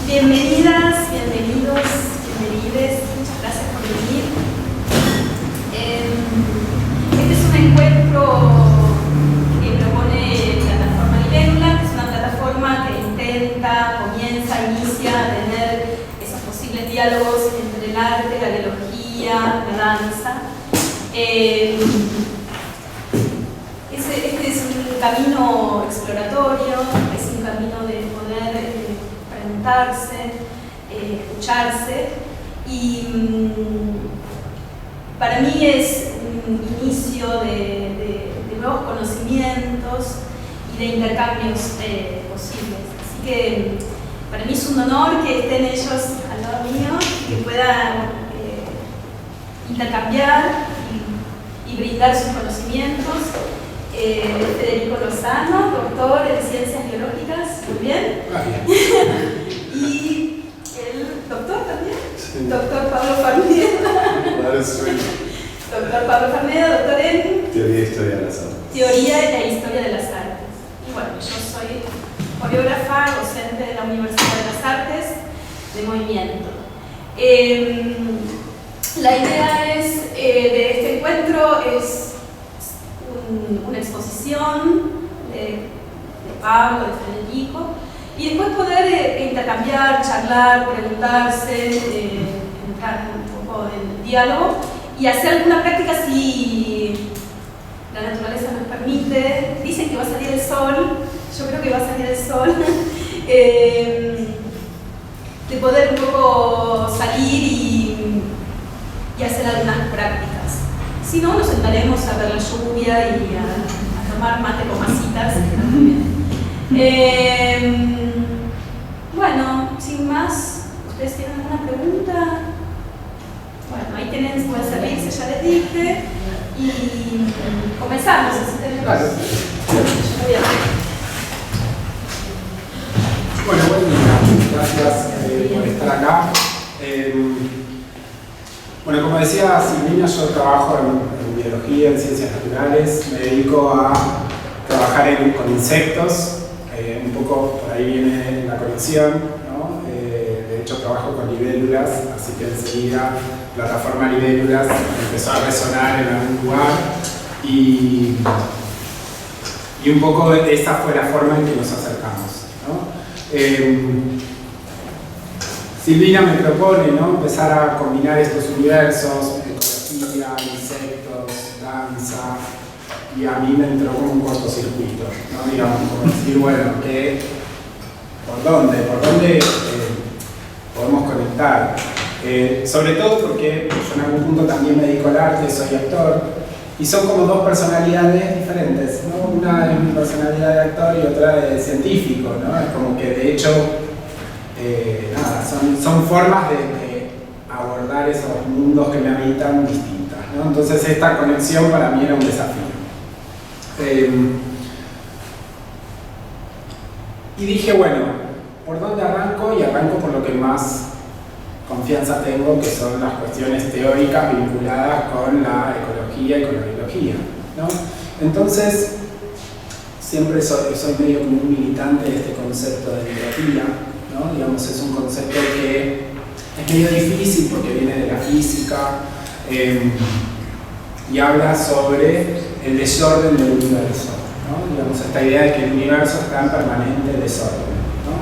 Bienvenidas, bienvenidos, bienvenides, muchas gracias por venir. Este es un encuentro que propone Plataforma Libélula, que es una plataforma que inicia a tener esos posibles diálogos entre el arte, la biología, la danza. Este es un camino exploratorio, es un camino de poder preguntarse, escucharse, y para mí es un inicio de nuevos conocimientos y de intercambios posibles. Así que para mí es un honor que estén ellos al lado mío, que puedan intercambiar y brindar sus conocimientos. Federico Lozano, doctor en Ciencias Biológicas, muy bien. Y el doctor también, sí. Doctor Pablo Farneda. Doctor Pablo Farneda, doctor en Teoría e Historia de las Artes. Teoría e Historia de las Artes. Y bueno, yo soy coreógrafa, docente de la Universidad de las Artes de Movimiento. La idea es, de este encuentro es una exposición de Pablo, de Federico, y después poder intercambiar, charlar, preguntarse, entrar un poco en diálogo y hacer alguna práctica si la naturaleza nos permite. Dicen que va a salir el sol, yo creo que va a salir el sol, de poder un poco salir y hacer algunas prácticas. Si no, nos sentaremos a ver la lluvia y a tomar mate con masitas. Bueno, sin más, ¿ustedes tienen alguna pregunta? Bueno, ahí tienen, pueden servirse, ya les dije. Y comenzamos, así tenemos. Bueno, buen día. Gracias por estar acá. Bueno, como decía Silvina, yo trabajo en biología, en ciencias naturales, me dedico a trabajar con insectos, un poco por ahí viene la conexión, ¿no? De hecho trabajo con libélulas, así que enseguida Plataforma Libélulas empezó a resonar en algún lugar y un poco esa fue la forma en que nos acercamos, ¿no? Silvina me propone, ¿no?, empezar a combinar estos universos, ecología, insectos, danza, y a mí me entró como un cortocircuito, ¿no? Digamos, como decir, bueno, ¿por dónde podemos conectar? Sobre todo porque yo en algún punto también me dedico al arte, soy actor, y son como dos personalidades diferentes, ¿no? Una es mi personalidad de actor y otra de científico, ¿no? Es como que de hecho son formas de abordar esos mundos que me habitan distintas, ¿no? Entonces esta conexión para mí era un desafío. Y dije, bueno, ¿por dónde arranco? Y arranco por lo que más confianza tengo, que son las cuestiones teóricas vinculadas con la ecología y con la biología, ¿no? Entonces, siempre soy medio como un militante de este concepto de biología, ¿no? Digamos, es un concepto que es medio difícil porque viene de la física y habla sobre el desorden del universo, ¿no? Digamos, esta idea de que el universo está en permanente desorden, ¿no?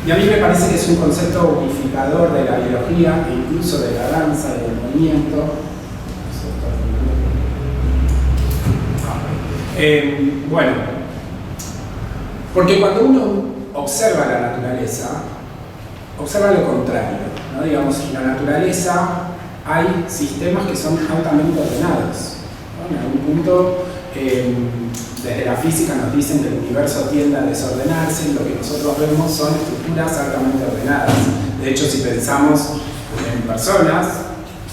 Y a mí me parece que es un concepto unificador de la biología e incluso de la danza y del movimiento. Bueno, porque cuando uno observa la naturaleza, observa lo contrario, ¿no? Digamos, en la naturaleza hay sistemas que son altamente ordenados, ¿no? En algún punto, desde la física nos dicen que el universo tiende a desordenarse y lo que nosotros vemos son estructuras altamente ordenadas. De hecho, si pensamos en personas,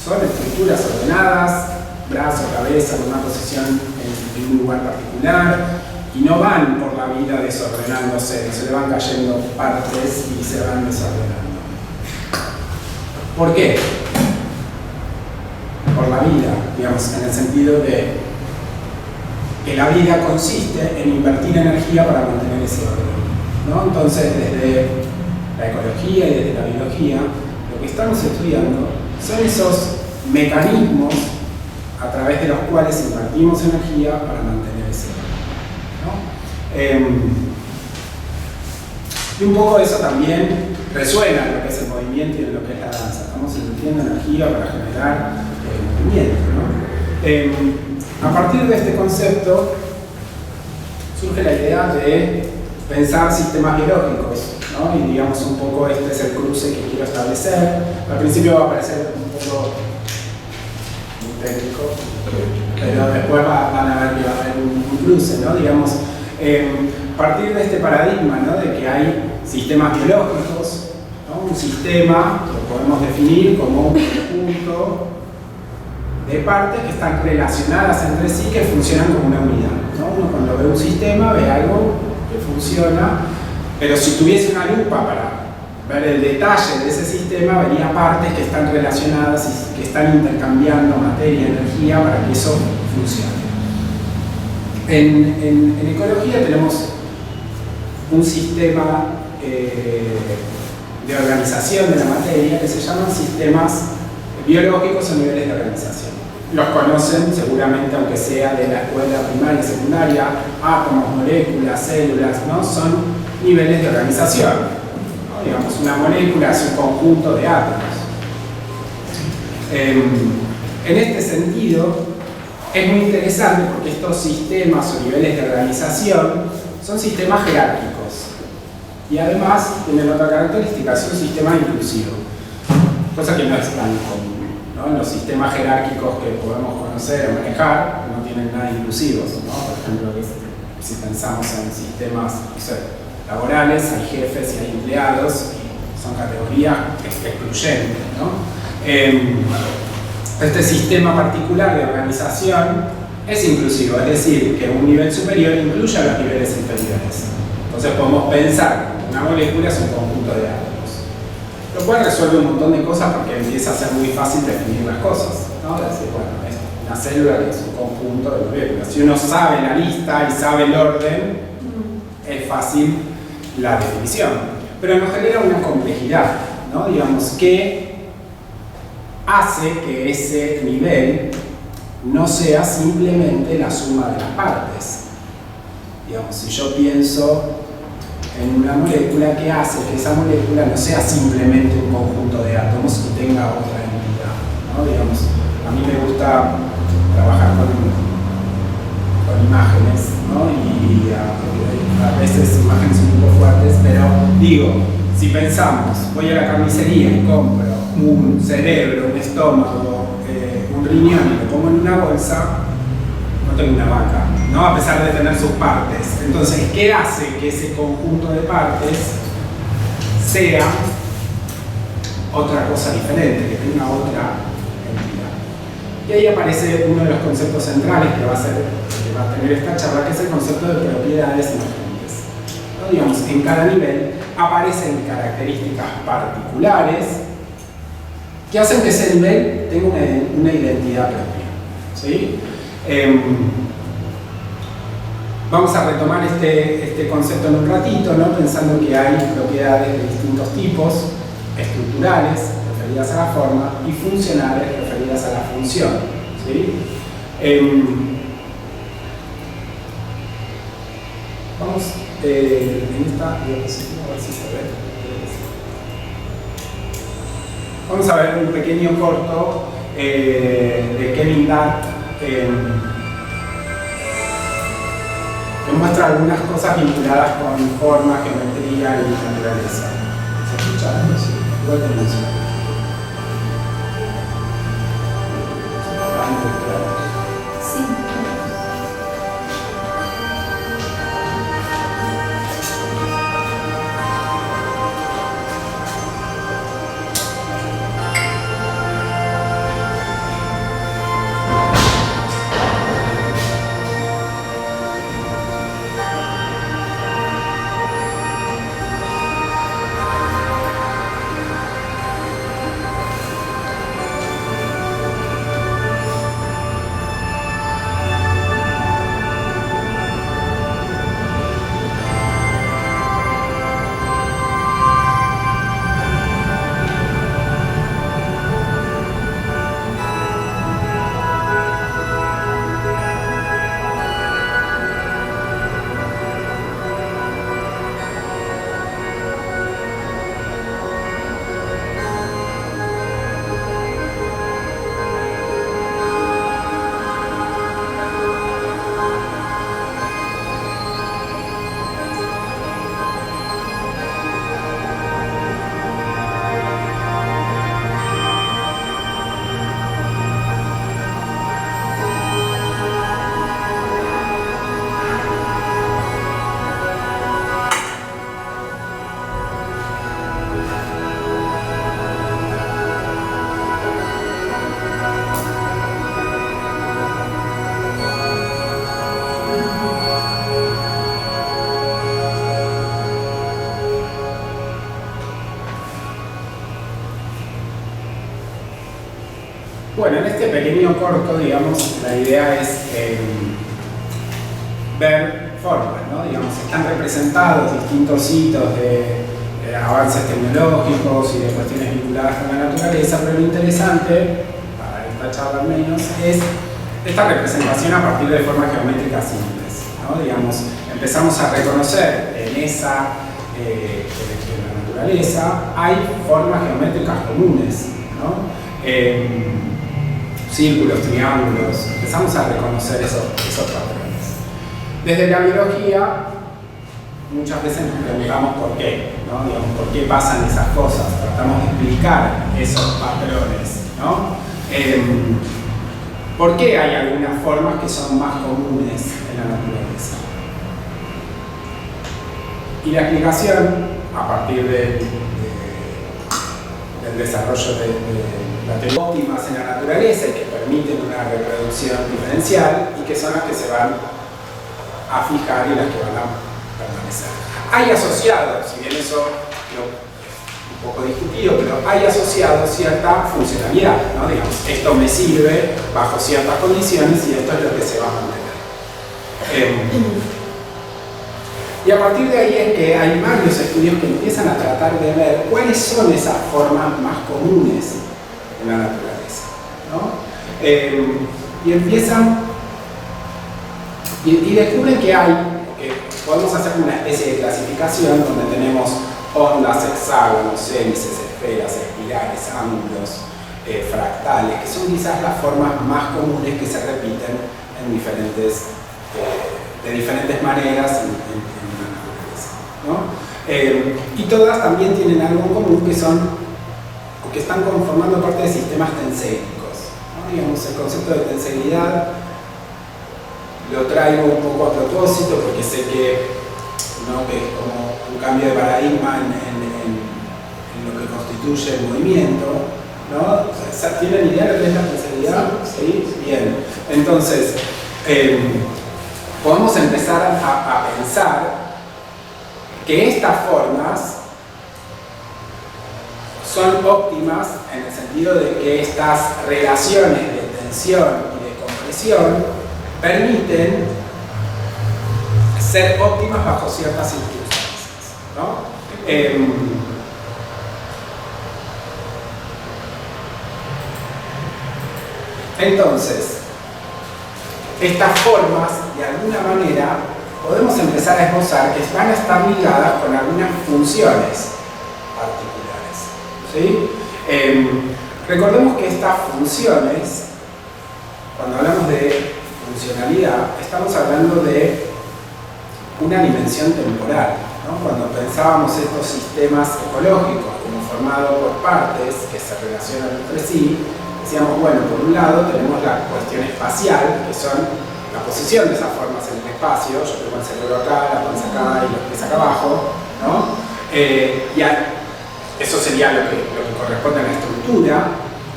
son estructuras ordenadas, brazo, cabeza, en una posición en un lugar particular, y no van por la vida desordenándose, se le van cayendo partes y se van desordenando. ¿Por qué? Por la vida, digamos, en el sentido de que la vida consiste en invertir energía para mantener ese orden, ¿no? Entonces, desde la ecología y desde la biología, lo que estamos estudiando son esos mecanismos a través de los cuales invertimos energía para mantener ese orden, ¿no? Y un poco eso también resuena en lo que es el movimiento y en lo que es la danza. Estamos invirtiendo energía para generar movimiento, ¿no? A partir de este concepto surge la idea de pensar sistemas biológicos, ¿no? Y digamos un poco este es el cruce que quiero establecer. Al principio va a parecer un poco muy técnico, pero después van a ver que va a haber un cruce, ¿no? Digamos, a partir de este paradigma, ¿no? De que hay sistemas biológicos, ¿no? Un sistema lo podemos definir como un conjunto de partes que están relacionadas entre sí, que funcionan como una unidad, ¿no? Uno cuando ve un sistema ve algo que funciona, pero si tuviese una lupa para ver el detalle de ese sistema, vería partes que están relacionadas y que están intercambiando materia y energía para que eso funcione. En ecología tenemos un sistema de organización de la materia que se llaman sistemas biológicos o niveles de organización. Los conocen seguramente, aunque sea de la escuela primaria y secundaria, átomos, moléculas, células, ¿no? Son niveles de organización, ¿no? Digamos, una molécula es un conjunto de átomos. En este sentido, es muy interesante porque estos sistemas o niveles de organización son sistemas jerárquicos y además tienen otra característica, es un sistema inclusivo, cosa que no es tan común, ¿no? Los sistemas jerárquicos que podemos conocer o manejar no tienen nada inclusivos, ¿no? Por ejemplo, si pensamos en sistemas, no sé, laborales, hay jefes y hay empleados, y son categorías excluyentes, ¿no? Este sistema particular de organización es inclusivo, es decir, que un nivel superior incluye a los niveles inferiores. Entonces podemos pensar que una molécula es un conjunto de átomos, lo cual resuelve un montón de cosas porque empieza a ser muy fácil definir las cosas, ¿no? Es decir, bueno, es una célula que es un conjunto de moléculas. Si uno sabe la lista y sabe el orden, es fácil la definición, pero nos genera una complejidad, ¿no? Digamos, que hace que ese nivel no sea simplemente la suma de las partes. Digamos, si yo pienso en una molécula, ¿qué hace que esa molécula no sea simplemente un conjunto de átomos y tenga otra entidad, ¿no? Digamos, a mí me gusta trabajar con imágenes, ¿no? Y a veces imágenes un poco fuertes, pero digo, si pensamos, voy a la carnicería y compro un cerebro, un estómago, un riñón y lo pongo en una bolsa, no tengo una vaca, ¿no? A pesar de tener sus partes. Entonces, ¿qué hace que ese conjunto de partes sea otra cosa diferente, que tenga otra entidad? Y ahí aparece uno de los conceptos centrales que va a tener esta charla, que es el concepto de propiedades emergentes, ¿no? Digamos, en cada nivel aparecen características particulares que hacen que ese nivel tenga una identidad propia, ¿sí? Vamos a retomar este concepto en un ratito, ¿no? Pensando que hay propiedades de distintos tipos, estructurales, referidas a la forma, y funcionales, referidas a la función, ¿sí? Vamos en esta diapositiva, a ver si se ve. Vamos a ver un pequeño corto de Kevin Dart que muestra algunas cosas vinculadas con forma, geometría y naturaleza. ¿Se escucha? Sí, igual que música. Sí. pequeño corto, digamos, la idea es ver formas, ¿no? Digamos, están representados distintos hitos de avances tecnológicos y de cuestiones vinculadas con la naturaleza, pero lo interesante, para esta charla al menos, es esta representación a partir de formas geométricas simples, ¿no? Digamos, empezamos a reconocer en esa en la naturaleza hay formas geométricas comunes, ¿no? Círculos, triángulos, empezamos a reconocer esos patrones. Desde la biología, muchas veces nos preguntamos por qué, ¿no? Digamos, por qué pasan esas cosas, tratamos de explicar esos patrones, ¿no? ¿Por qué hay algunas formas que son más comunes en la naturaleza? Y la explicación, a partir del desarrollo de la teoría óptimas en la naturaleza y que permiten una reproducción diferencial y que son las que se van a fijar y las que van a permanecer. Hay asociado, si bien eso es un poco discutido, pero hay asociado cierta funcionalidad, ¿no? Digamos, esto me sirve bajo ciertas condiciones y esto es lo que se va a mantener. Y a partir de ahí es que hay varios estudios que empiezan a tratar de ver cuáles son esas formas más comunes en la naturaleza, ¿no? Y empiezan y descubren que podemos hacer una especie de clasificación donde tenemos ondas, hexágonos, hélices, esferas, espirales, ángulos, fractales, que son quizás las formas más comunes que se repiten en de diferentes maneras en la naturaleza, ¿no? Y todas también tienen algo en común que están conformando parte de sistemas tenséricos, ¿no? Digamos, el concepto de tenseridad lo traigo un poco a propósito porque sé que es como un cambio de paradigma en lo que constituye el movimiento, ¿no? ¿Tienen idea de lo que es la tenseridad? Sí. Bien. Entonces, podemos empezar a pensar que estas formas son óptimas en el sentido de que estas relaciones de tensión y de compresión permiten ser óptimas bajo ciertas circunstancias, ¿no? Entonces, estas formas, de alguna manera, podemos empezar a esbozar que van a estar ligadas con algunas funciones particulares, ¿sí? Recordemos que estas funciones, cuando hablamos de funcionalidad, estamos hablando de una dimensión temporal, ¿no? Cuando pensábamos estos sistemas ecológicos como formados por partes que se relacionan entre sí, decíamos, bueno, por un lado tenemos la cuestión espacial, que son la posición de esas formas en el espacio, yo tengo el cerebro acá, la panza acá y los pies acá abajo, ¿no? Y eso sería lo que corresponde a la estructura,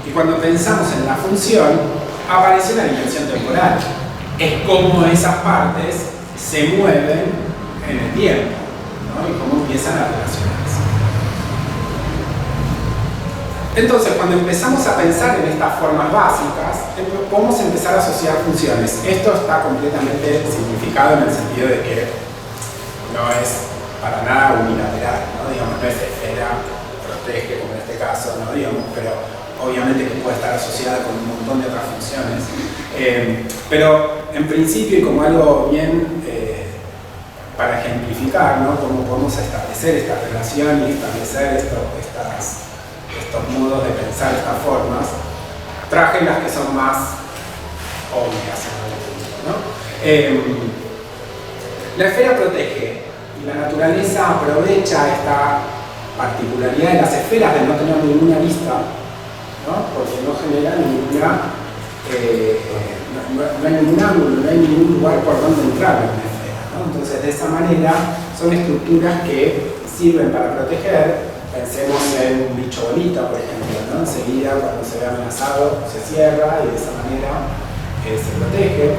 y cuando pensamos en la función, aparece una dimensión temporal. Es cómo esas partes se mueven en el tiempo, ¿no? Y cómo empiezan a relacionarse. Entonces, cuando empezamos a pensar en estas formas básicas, podemos empezar a asociar funciones. Esto está completamente simplificado en el sentido de que no es para nada unilateral, ¿no? Digamos, no es esfera, protege, como en este caso, ¿no? Digamos, pero obviamente que puede estar asociada con un montón de otras funciones. Pero en principio, y como algo bien para ejemplificar, ¿no? Cómo podemos establecer esta relación y establecer estos modos de pensar, estas formas, traje las que son más obvias en algún punto, ¿no? La esfera protege y la naturaleza aprovecha esta particularidad de las esferas de no tener ninguna vista, ¿no? Porque no genera ninguna, no hay ningún ángulo, no hay ningún lugar por donde entrar en una esfera, ¿no? Entonces, de esa manera, son estructuras que sirven para proteger. Pensemos en un bicho bolita, por ejemplo, ¿no? Enseguida, cuando se ve amenazado, se cierra y de esa manera se protege.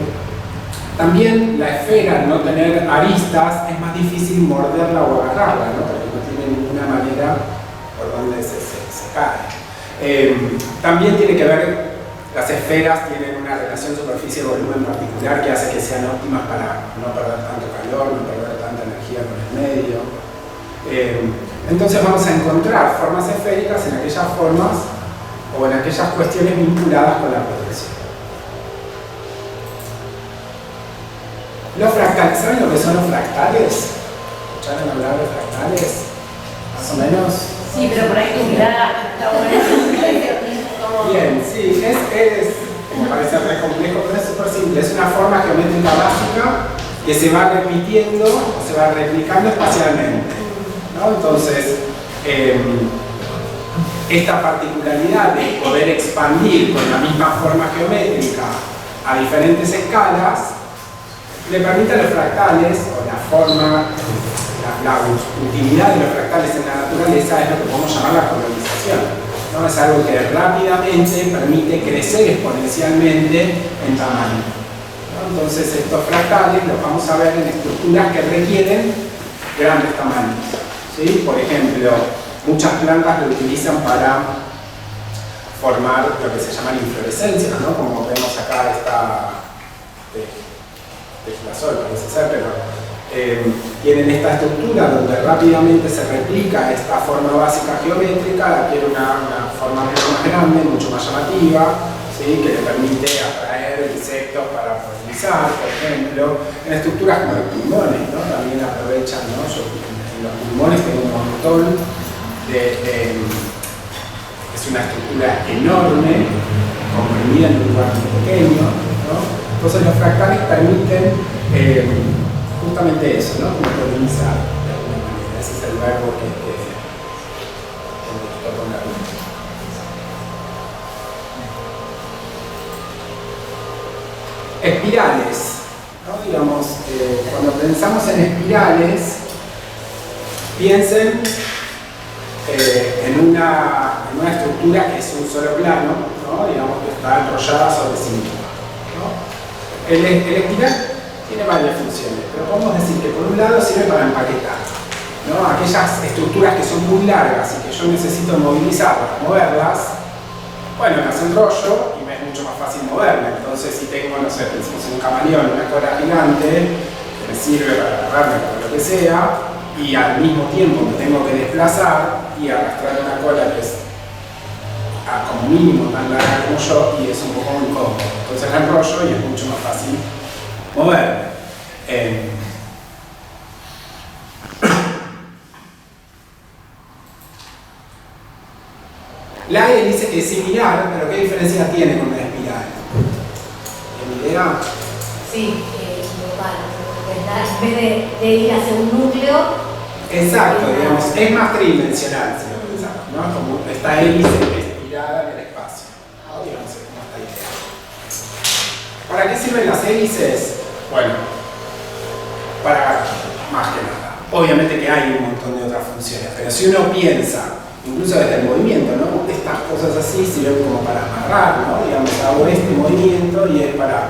También la esfera, al no tener aristas, es más difícil morderla o agarrarla, ¿no? Porque no tiene ninguna manera por donde se cae. También tiene que ver Las esferas tienen una relación superficie-volumen particular que hace que sean óptimas para no perder tanto calor, no perder tanta energía con el medio. Entonces vamos a encontrar formas esféricas en aquellas formas o en aquellas cuestiones vinculadas con la protección. Los fractales, ¿saben lo que son los fractales? ¿Escucharon hablar de fractales? Más o menos. Sí, pero por ahí tu mirada está buena. Bien, sí, me parece re complejo, pero es súper simple. Es una forma geométrica básica que se va repitiendo o se va replicando espacialmente, ¿no? Entonces, esta particularidad de poder expandir con la misma forma geométrica a diferentes escalas le permite a los fractales, o la forma, la utilidad de los fractales en la naturaleza es lo que podemos llamar la colonización, ¿no? Es algo que rápidamente permite crecer exponencialmente en tamaño, ¿no? Entonces estos fractales los vamos a ver en estructuras que requieren grandes tamaños, ¿sí? Por ejemplo, muchas plantas lo utilizan para formar lo que se llaman inflorescencias, ¿no? Como vemos acá esta de girasol, parece ser, pero tienen esta estructura donde rápidamente se replica esta forma básica geométrica, adquiere una forma mucho más grande, mucho más llamativa, ¿sí? Que le permite atraer insectos para polinizar, por ejemplo, en estructuras como los pulmones, ¿no? También aprovechan, ¿no? Yo en los pulmones tengo un montón es una estructura enorme, comprimida en un lugar muy pequeño, ¿no? Entonces los fractales permiten justamente eso, ¿no? Como polinizar de alguna manera. Ese es el verbo que me gustó poner. Espirales, ¿no? Digamos, cuando pensamos en espirales, piensen en una estructura que es un solo plano, ¿no? Digamos que está enrollada sobre sí misma, ¿no? El espiral tiene varias funciones, pero podemos decir que por un lado sirve para empaquetar, ¿no? Aquellas estructuras que son muy largas y que yo necesito movilizar para moverlas, bueno, las enrollo y me es mucho más fácil moverme. Entonces, si tengo, no sé, pensemos en un camaleón, una cola gigante, que me sirve para agarrarme para lo que sea, y al mismo tiempo me tengo que desplazar y arrastrar una cola que es como mínimo tan larga como yo y es un poco incómodo. Entonces la enrollo y es mucho más fácil moverme. La hélice es similar, pero ¿qué diferencia tiene con una espiral? ¿Tiene idea? Sí, en vez de ir hacia un núcleo. Exacto, digamos, es más tridimensional, si lo pensamos, ¿no? Como esta hélice estirada en el espacio, ¿no? Digamos, es como esta idea. ¿Para qué sirven las hélices? Bueno, para más que nada. Obviamente que hay un montón de otras funciones, pero si uno piensa, incluso desde el movimiento, ¿no? Estas cosas así sirven como para amarrar, ¿no? Digamos, hago este movimiento y es para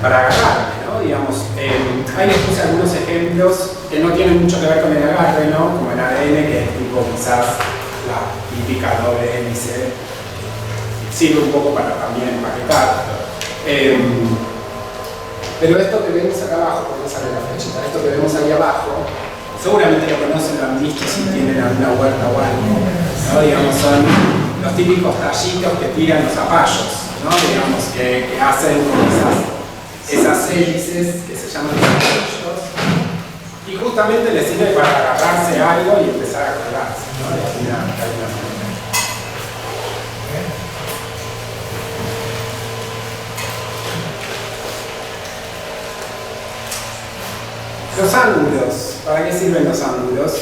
agarrarme, ¿no? Digamos, ahí les puse algunos ejemplos que no tienen mucho que ver con el agarre, ¿no? Como el ADN, que es tipo quizás la típica doble hélice, sirve un poco para también empaquetar. Pero esto que vemos acá abajo, ¿por qué sale la flechita? Esto que vemos ahí abajo, seguramente lo conocen, lo han visto si tienen alguna huerta o algo, ¿no? Digamos, son los típicos tallitos que tiran los zapallos, ¿no? Digamos, que hacen con esas hélices que se llaman zapallos y justamente les sirve para agarrarse a algo y empezar a colgarse, ¿no? De alguna manera. Los ángulos, ¿para qué sirven los ángulos?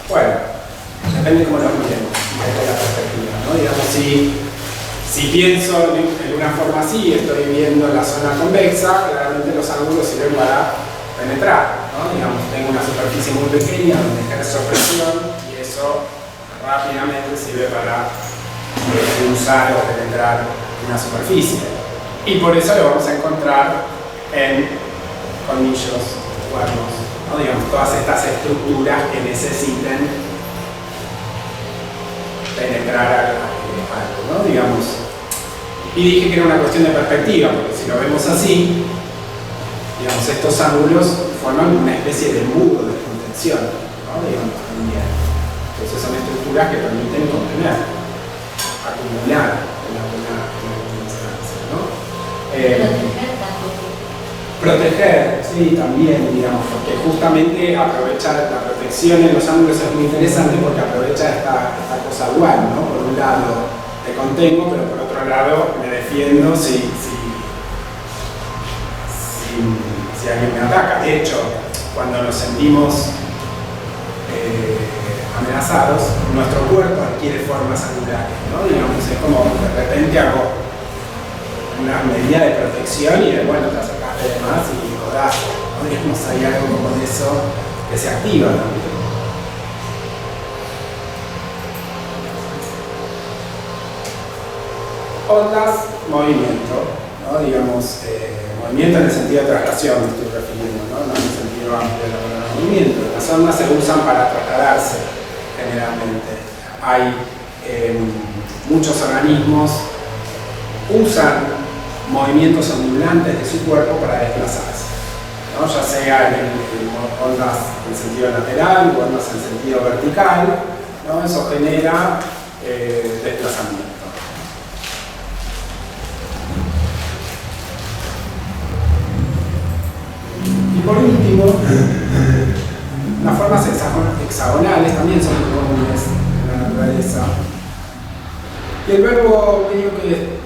Bueno, depende de cómo los miremos, desde la perspectiva, ¿no? Digamos, si pienso en una forma así, estoy viendo la zona convexa, claramente los ángulos sirven para penetrar, ¿no? Digamos, tengo una superficie muy pequeña donde ejerzo presión y eso rápidamente sirve para usar o penetrar una superficie. Y por eso lo vamos a encontrar en colmillos, cuernos, ¿no? Digamos, todas estas estructuras que necesiten penetrar algo, ¿no? Digamos. Y dije que era una cuestión de perspectiva, porque si lo vemos así, digamos, estos ángulos forman una especie de embudo de contención, ¿no? Digamos, también. Entonces son estructuras que permiten contener, acumular en alguna instancia, ¿no? Proteger, sí, también, digamos, porque justamente aprovechar la protección en los ángulos es muy interesante porque aprovecha esta cosa dual, ¿no? Por un lado te contengo, pero por otro lado me defiendo si alguien me ataca. De hecho, cuando nos sentimos amenazados, nuestro cuerpo adquiere formas angulares, ¿no? Digamos, es como de repente hago una medida de protección y de bueno, te acercaste de más y rodás, ¿no? Digamos, hay algo como de eso que se activa también. Ondas, movimiento, ¿no? Digamos, movimiento en el sentido de traslación, me estoy refiriendo, ¿no? No en el sentido amplio de la palabra movimiento. Las ondas se usan para trasladarse, generalmente. Hay muchos organismos usan movimientos ondulantes de su cuerpo para desplazarse, ¿no? Ya sea en ondas en sentido lateral o ondas en sentido vertical, ¿no? Eso genera desplazamiento. Y por último, las formas hexagonales también son muy comunes en la naturaleza. Y el verbo medio que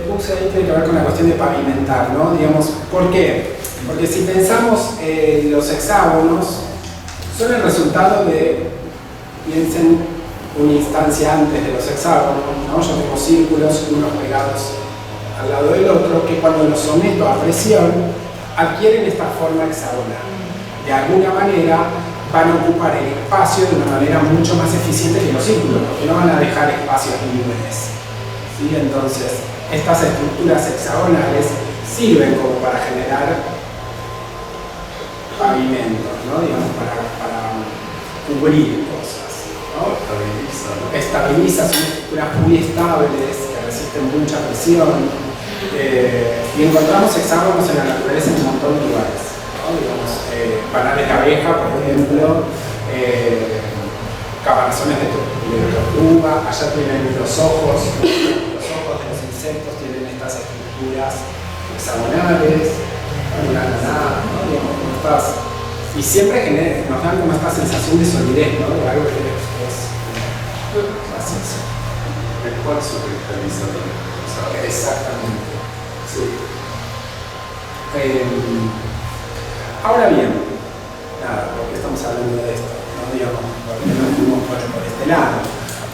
puse ahí tiene que ver con la cuestión de pavimentar, ¿no? Digamos, ¿por qué? Porque si pensamos los hexágonos, son el resultado de, piensen, una instancia antes de los hexágonos, ¿no? Yo tengo círculos, unos pegados al lado del otro, que cuando los someto a presión, adquieren esta forma hexagonal. De alguna manera van a ocupar el espacio de una manera mucho más eficiente que los círculos, porque no van a dejar espacios libres, ¿sí? Entonces, estas estructuras hexagonales sirven como para generar pavimentos, ¿no? Digamos, para cubrir cosas, ¿no? Estabiliza, son estructuras muy estables, que resisten mucha presión. Y encontramos hexágonos en la naturaleza en un montón de lugares, ¿no? Digamos, panales de abeja, por ejemplo, caparazones de tortuga, allá tienen los ojos de los insectos tienen estas estructuras hexagonales, una granada, ¿no? Digamos, como estas, y siempre nos dan como esta sensación de solidez, ¿no? De algo que es gracioso. El cuarzo cristaliza también. Exactamente. Sí. Ahora bien, nada, ¿por qué estamos hablando de esto? No digamos, ¿por qué no fuimos por este lado?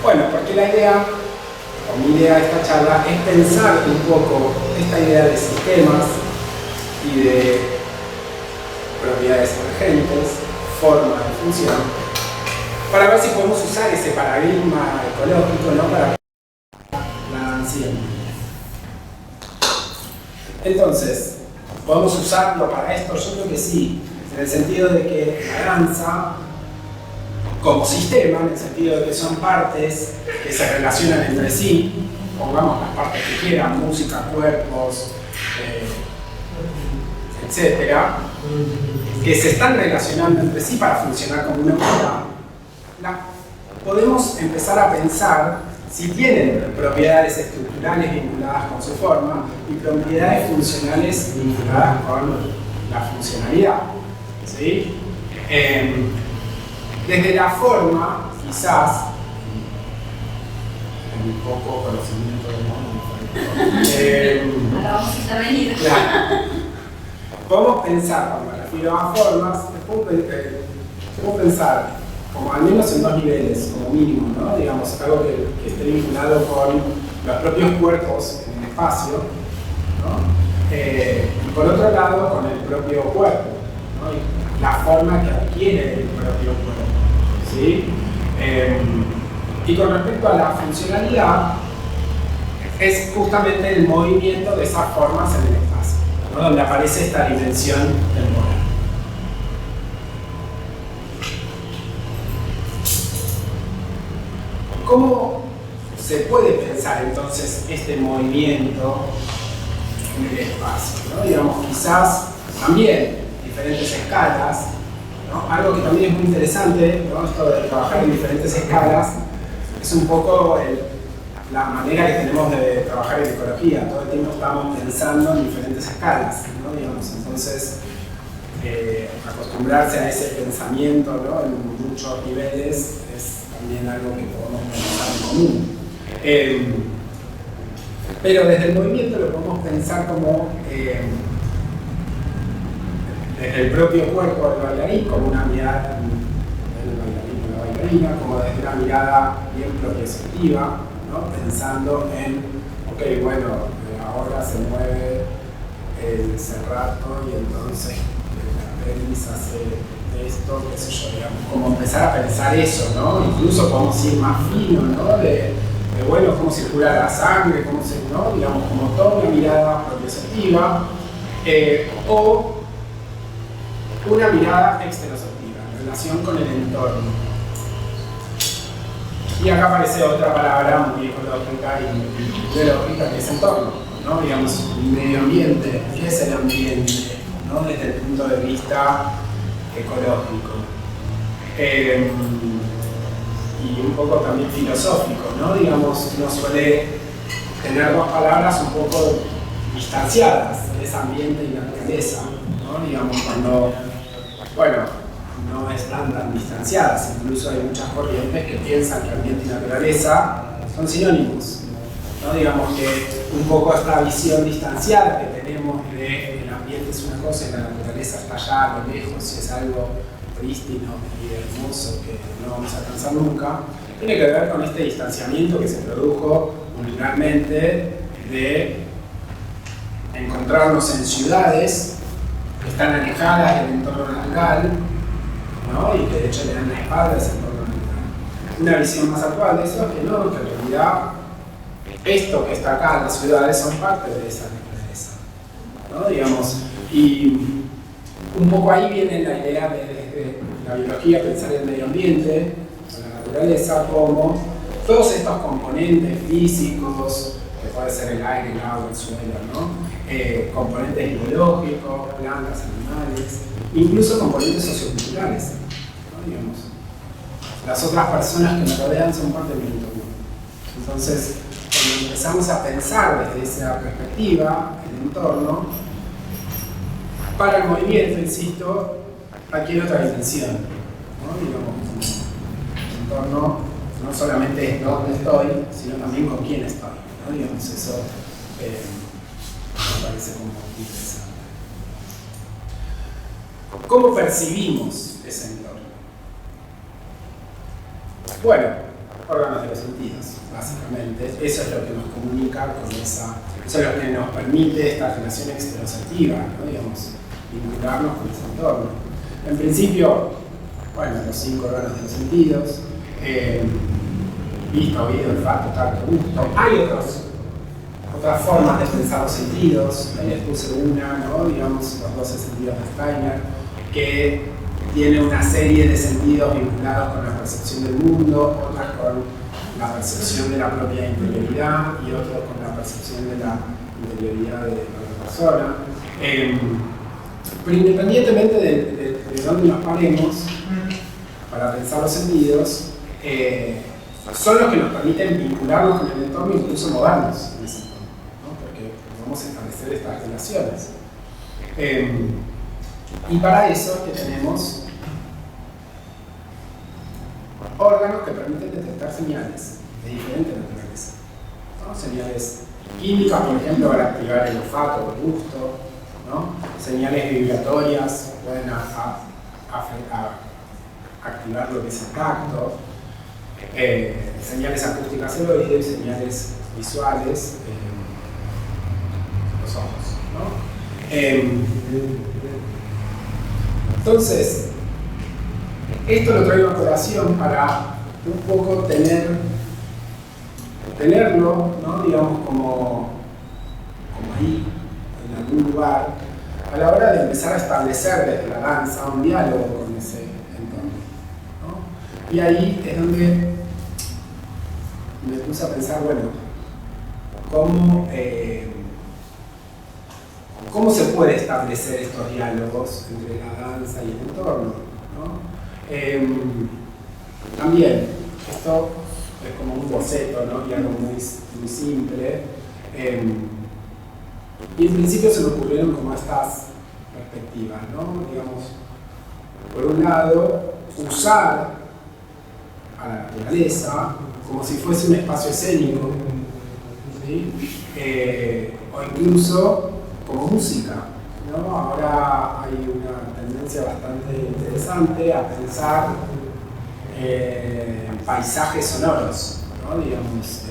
Bueno, porque la idea, o mi idea de esta charla, es pensar un poco esta idea de sistemas y de propiedades emergentes, forma y función, para ver si podemos usar ese paradigma ecológico, ¿no? Para la ansiedad. Entonces, ¿podemos usarlo para esto? Yo creo que sí, en el sentido de que la danza, como sistema, en el sentido de que son partes que se relacionan entre sí, pongamos las partes que quieran, música, cuerpos, etcétera, que se están relacionando entre sí para funcionar como una unidad, podemos empezar a pensar si tienen propiedades estructurales vinculadas con su forma y propiedades funcionales vinculadas con la funcionalidad, ¿sí? Desde la forma, quizás, un poco conocimiento del mundo, Ahora vamos a intervenir. claro. Podemos pensar, cuando me refiero a formas, puedo pensar como al menos en dos niveles, como mínimo, ¿no? Digamos, algo que esté vinculado con los propios cuerpos en el espacio, ¿no? Y por otro lado, con el propio cuerpo, ¿no? Y la forma que adquiere el propio cuerpo, ¿sí? Y con respecto a la funcionalidad, es justamente el movimiento de esas formas en el espacio, ¿no? Donde aparece esta dimensión temporal. ¿Cómo se puede pensar entonces este movimiento en el espacio, ¿no? Digamos, quizás también diferentes escalas, ¿no? Algo que también es muy interesante, ¿no? Esto de trabajar en diferentes escalas, es un poco la manera que tenemos de trabajar en ecología. Todo el tiempo estamos pensando en diferentes escalas, ¿no? Digamos, entonces, acostumbrarse a ese pensamiento, ¿no? En muchos niveles es también algo que podemos pensar en común. Pero desde el movimiento lo podemos pensar como desde el propio cuerpo del bailarín, como una mirada del bailarín o la bailarina, como desde una mirada bien propioceptiva, ¿no? Pensando en, ok, bueno, ahora se mueve el cerrato y entonces la pelvis hace esto, qué sé yo, digamos, como empezar a pensar eso, ¿no? Incluso podemos ir más fino, ¿no? De bueno, cómo circula la sangre, cómo se, ¿no? Digamos, como toda una mirada propioceptiva, o una mirada exteroceptiva, en relación con el entorno. Y acá aparece otra palabra muy ecológica y biológica, que es entorno, ¿no? Digamos, el medio ambiente, ¿qué es el ambiente, ¿no? Desde el punto de vista ecológico. Y un poco también filosófico, ¿no? Digamos, uno suele tener dos palabras un poco distanciadas, es ambiente y naturaleza, ¿no? Digamos, cuando, bueno, no están tan distanciadas, incluso hay muchas corrientes que piensan que ambiente y naturaleza son sinónimos, ¿no? Digamos que un poco esta visión distanciada que tenemos de que el ambiente es una cosa y la naturaleza está allá a lo lejos y es algo prístino y hermoso que no vamos a alcanzar nunca, tiene que ver con este distanciamiento que se produjo culturalmente de encontrarnos en ciudades que están alejadas del entorno natural, ¿no? Y que de hecho le dan la espalda a ese entorno natural. Una visión más actual de eso es que no, que en realidad esto que está acá en las ciudades son parte de esa naturaleza, ¿no? Digamos, y un poco ahí viene la idea de la biología, pensar en el medio ambiente, en la naturaleza, como todos estos componentes físicos, que puede ser el aire, el agua, el suelo, ¿no? Componentes biológicos, plantas, animales, incluso componentes socioculturales, ¿no? Digamos, las otras personas que nos rodean son parte del entorno. Entonces, cuando empezamos a pensar desde esa perspectiva, el entorno, para el movimiento, insisto, adquiere otra dimensión, ¿no? Digamos, el entorno no solamente es dónde estoy, sino también con quién estoy, ¿no? Digamos, eso me parece como interesante. ¿Cómo percibimos ese entorno? Bueno, órganos de los sentidos, básicamente. Eso es lo que nos comunica con esa, eso es lo que nos permite esta relación exteroceptiva, ¿no? Digamos, vincularnos con ese entorno. En principio, bueno, los 5 órganos de los sentidos, vista, oído, olfato, tacto, gusto. Hay otras formas de pensar los sentidos. Ahí les puse una, ¿no? Digamos, los 12 sentidos de Steiner, que tiene una serie de sentidos vinculados con la percepción del mundo, otras con la percepción de la propia interioridad y otros con la percepción de la interioridad de la persona. Pero independientemente de dónde nos paremos para pensar los sentidos, son los que nos permiten vincularnos con el entorno e incluso movernos en ese entorno, ¿no? Porque vamos a establecer estas relaciones. Y para eso que tenemos órganos que permiten detectar señales de diferente naturaleza, ¿no? Señales químicas, por ejemplo, para activar el olfato o el gusto, ¿no? Señales vibratorias pueden activar lo que es el tacto, señales acústicas el oído y señales visuales los ojos, ¿no? Entonces, esto lo traigo a colación para un poco tenerlo, ¿no? Digamos, como ahí, en algún lugar, a la hora de empezar a establecer desde la danza un diálogo con ese entorno, ¿no? Y ahí es donde me puse a pensar, bueno, ¿cómo se puede establecer estos diálogos entre la danza y el entorno, ¿no? También, esto es como un boceto, ¿no? Y algo muy simple. Y en principio se me ocurrieron como estas perspectivas, ¿no? Digamos, por un lado, usar a la naturaleza como si fuese un espacio escénico, ¿sí? O incluso como música, ¿no? Ahora hay una tendencia bastante interesante a pensar paisajes sonoros, ¿no? Digamos,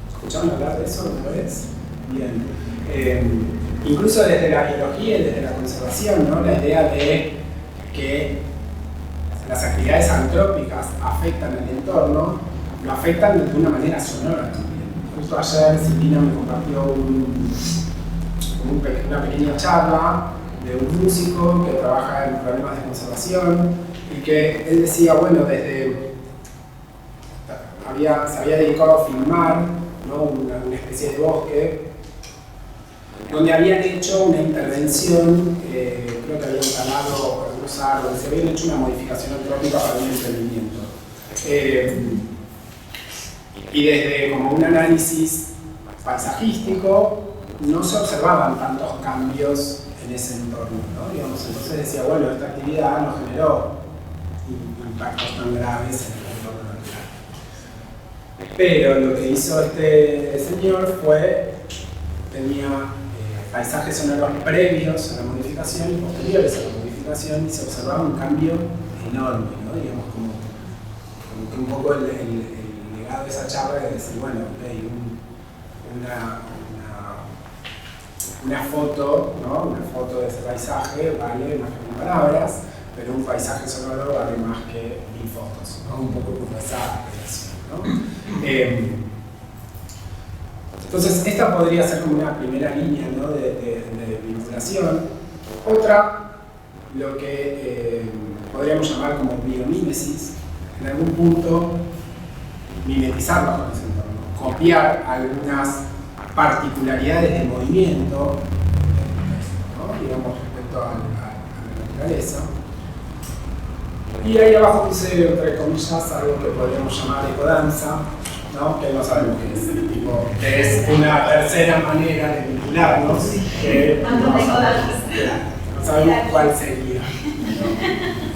¿escucharon hablar de eso alguna vez? Bien. Incluso desde la biología y desde la conservación, ¿no? La idea de que las actividades antrópicas afectan el entorno, lo afectan de una manera sonora también. Justo ayer Silvina me compartió una pequeña charla de un músico que trabaja en problemas de conservación y que él decía, bueno, se había dedicado a filmar, ¿no? una especie de bosque donde habían hecho una intervención, creo que habían talado algunos árboles, se habían hecho una modificación antrópica para un emprendimiento. Y desde como un análisis paisajístico no se observaban tantos cambios en ese entorno, ¿no? Digamos, entonces decía, bueno, esta actividad no generó impactos tan graves en el entorno natural. Pero lo que hizo este señor fue, tenía paisajes sonoros previos a la modificación y posteriores a la modificación y se observaba un cambio enorme, ¿no? Digamos, como que un poco el legado de esa charla de decir, bueno, okay, una foto, ¿no? Una foto de ese paisaje vale más que 1.000 palabras, pero un paisaje sonoro vale más que 1.000 fotos, ¿no? Un poco como esa relación, ¿no? Entonces, esta podría ser como una primera línea, ¿no? de vinculación. Otra, lo que podríamos llamar como biomímesis, en algún punto mimetizarlo con ese entorno, copiar algunas particularidades de movimiento, ¿no? Digamos, respecto a la naturaleza. Y ahí abajo puse, entre comillas, algo que podríamos llamar ecodanza, ¿no? Que no sabemos qué es, tipo, que es una tercera manera de vincularnos, que no sabemos cuál sería, ¿no?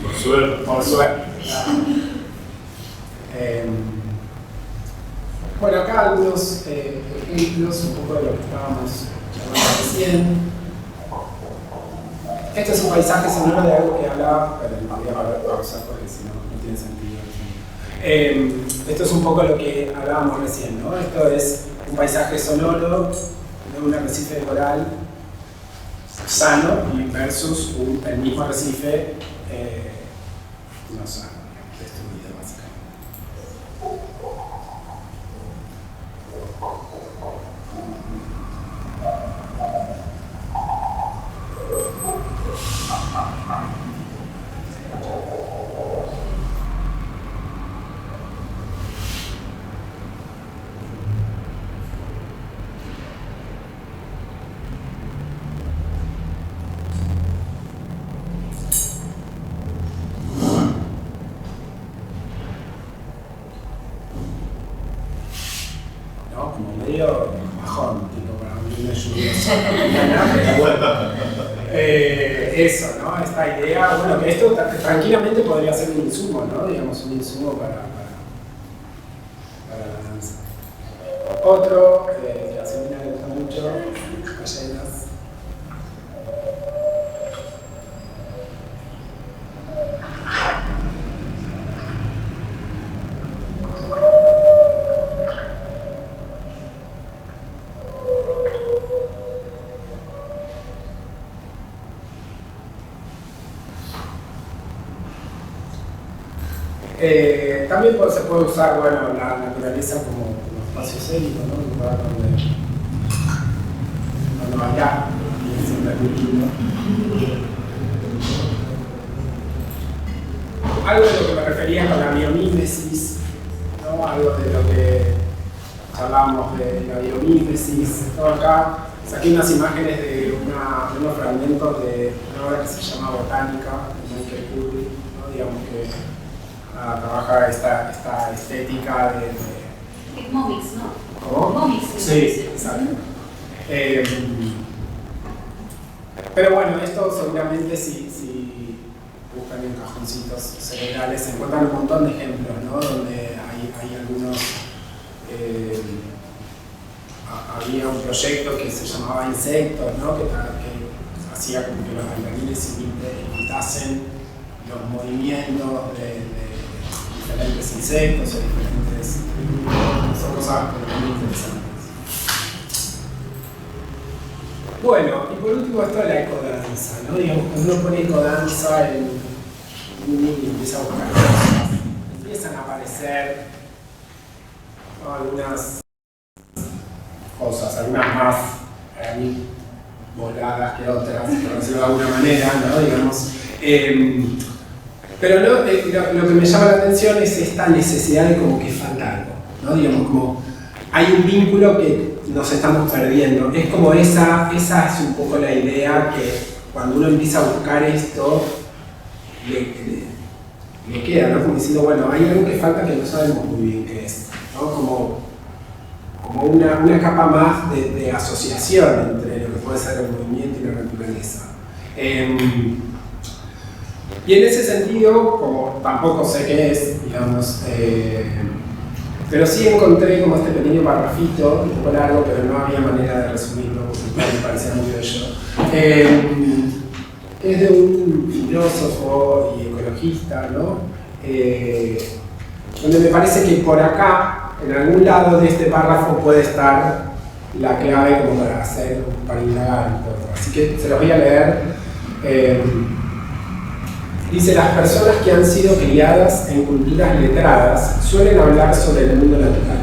Por suerte. Por suerte, claro. Bueno, acá algunos ejemplos, un poco de lo que estábamos hablando recién. Este es un paisaje sonoro de algo que hablaba, pero no voy a pausar porque si no, no tiene sentido. Esto es un poco lo que hablábamos recién, ¿no? Esto es un paisaje sonoro de un arrecife de coral sano versus el mismo arrecife no sano, destruido básicamente. Como medio bajón, tipo para una lluviosa mañana, eso, ¿no? Esta idea, bueno, que esto tranquilamente podría ser un insumo, ¿no? Digamos, un insumo para la danza. Otro, que a Silvina le gusta mucho, ballenas. También se puede usar, bueno, la naturaleza como espacio escénico, ¿no? Un lugar donde bailar, y es siempre muy lindo. Algo de lo que me refería con la biomímesis, ¿no? Algo de lo que charlamos de la biomímesis, todo acá. Saqué unas imágenes de unos fragmentos de una obra que se llama Botánica, de Michael Curry, ¿no? Digamos que trabaja esta estética de Momics, ¿no? ¿Cómo? Momics. Sí, exacto. Pero bueno, esto seguramente si buscan en cajoncitos cerebrales se encuentran un montón de ejemplos, ¿no? Donde hay algunos... había un proyecto que se llamaba Insectos, ¿no? que hacía como que los bailarines imitasen los movimientos de diferentes insectos o diferentes... son cosas muy interesantes. Bueno, y por último esto de la ecodanza, ¿no? Digamos, cuando uno pone ecodanza en Google y empieza a buscar cosas, empiezan a aparecer, ¿no? Algunas cosas, algunas más para mí voladas que otras, por decirlo de alguna manera, ¿no? Digamos, pero lo que me llama la atención es esta necesidad de como que falta algo, ¿no? Digamos, como hay un vínculo que nos estamos perdiendo. Es como esa es un poco la idea que cuando uno empieza a buscar esto, le queda, ¿no? Como diciendo, bueno, hay algo que falta que no sabemos muy bien qué es, ¿no? Como una capa más de asociación entre lo que puede ser el movimiento y la naturaleza. Y en ese sentido, como tampoco sé qué es, digamos, pero sí encontré como este pequeño parrafito, un poco largo, pero no había manera de resumirlo, porque me parecía muy bello. Es de un filósofo y ecologista, ¿no? Donde me parece que por acá, en algún lado de este párrafo, puede estar la clave como para indagar un poco. Así que se los voy a leer. Dice, las personas que han sido criadas en culturas letradas suelen hablar sobre el mundo natural,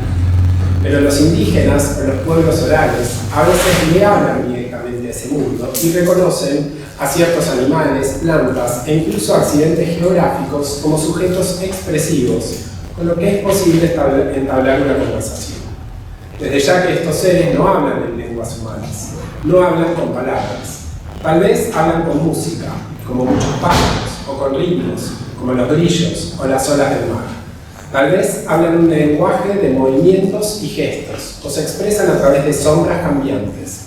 pero los indígenas o los pueblos orales a veces le hablan directamente a ese mundo y reconocen a ciertos animales, plantas e incluso accidentes geográficos como sujetos expresivos, con lo que es posible entablar una conversación. Desde ya que estos seres no hablan en lenguas humanas, no hablan con palabras, tal vez hablan con música, como muchos pájaros, o con ritmos, como los grillos o las olas del mar. Tal vez hablan un lenguaje de movimientos y gestos, o se expresan a través de sombras cambiantes.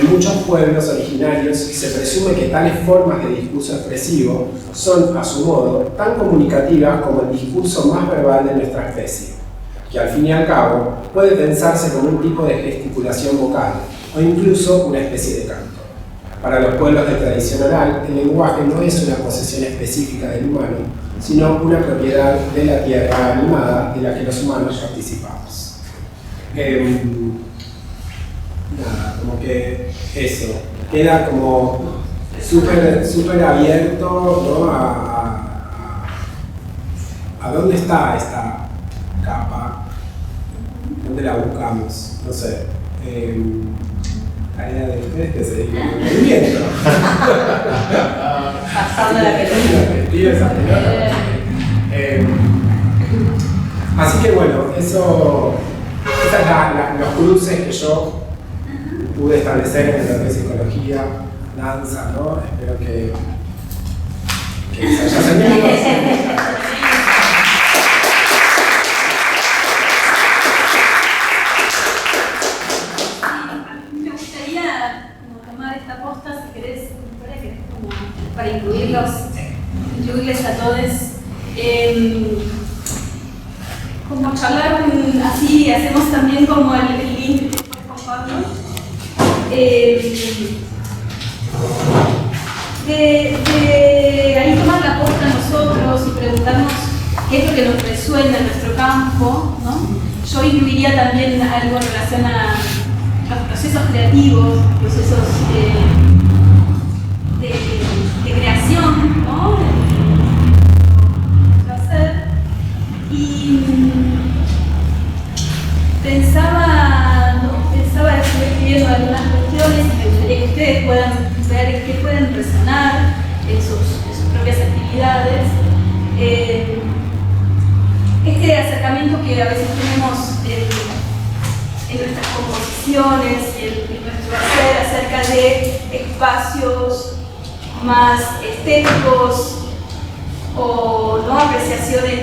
En muchos pueblos originarios se presume que tales formas de discurso expresivo son, a su modo, tan comunicativas como el discurso más verbal de nuestra especie, que al fin y al cabo puede pensarse como un tipo de gesticulación vocal, o incluso una especie de canto. Para los pueblos de tradición oral, el lenguaje no es una posesión específica del humano, sino una propiedad de la tierra animada de la que los humanos participamos. Nada, como que eso, queda como súper abierto, ¿no? a dónde está esta capa, dónde la buscamos, no sé. Tarea de ustedes que se dedican al movimiento. Pasando la pelota. Así que bueno, esas son los cruces que yo pude establecer en lo que es psicología, danza, ¿no? Espero que se haya sentido. Para incluirles a todos, como charlar así, hacemos también como el link después con Pablo, de ahí tomar la posta nosotros y preguntarnos qué es lo que nos resuena en nuestro campo, ¿no? Yo incluiría también algo en relación a los procesos creativos, procesos de creación, ¿no? De hacer. Y pensaba estuve escribiendo algunas cuestiones y me gustaría que ustedes puedan ver en qué pueden resonar en sus propias actividades. este acercamiento que a veces tenemos en nuestras composiciones y en nuestro hacer acerca de espacios más estéticos o no apreciaciones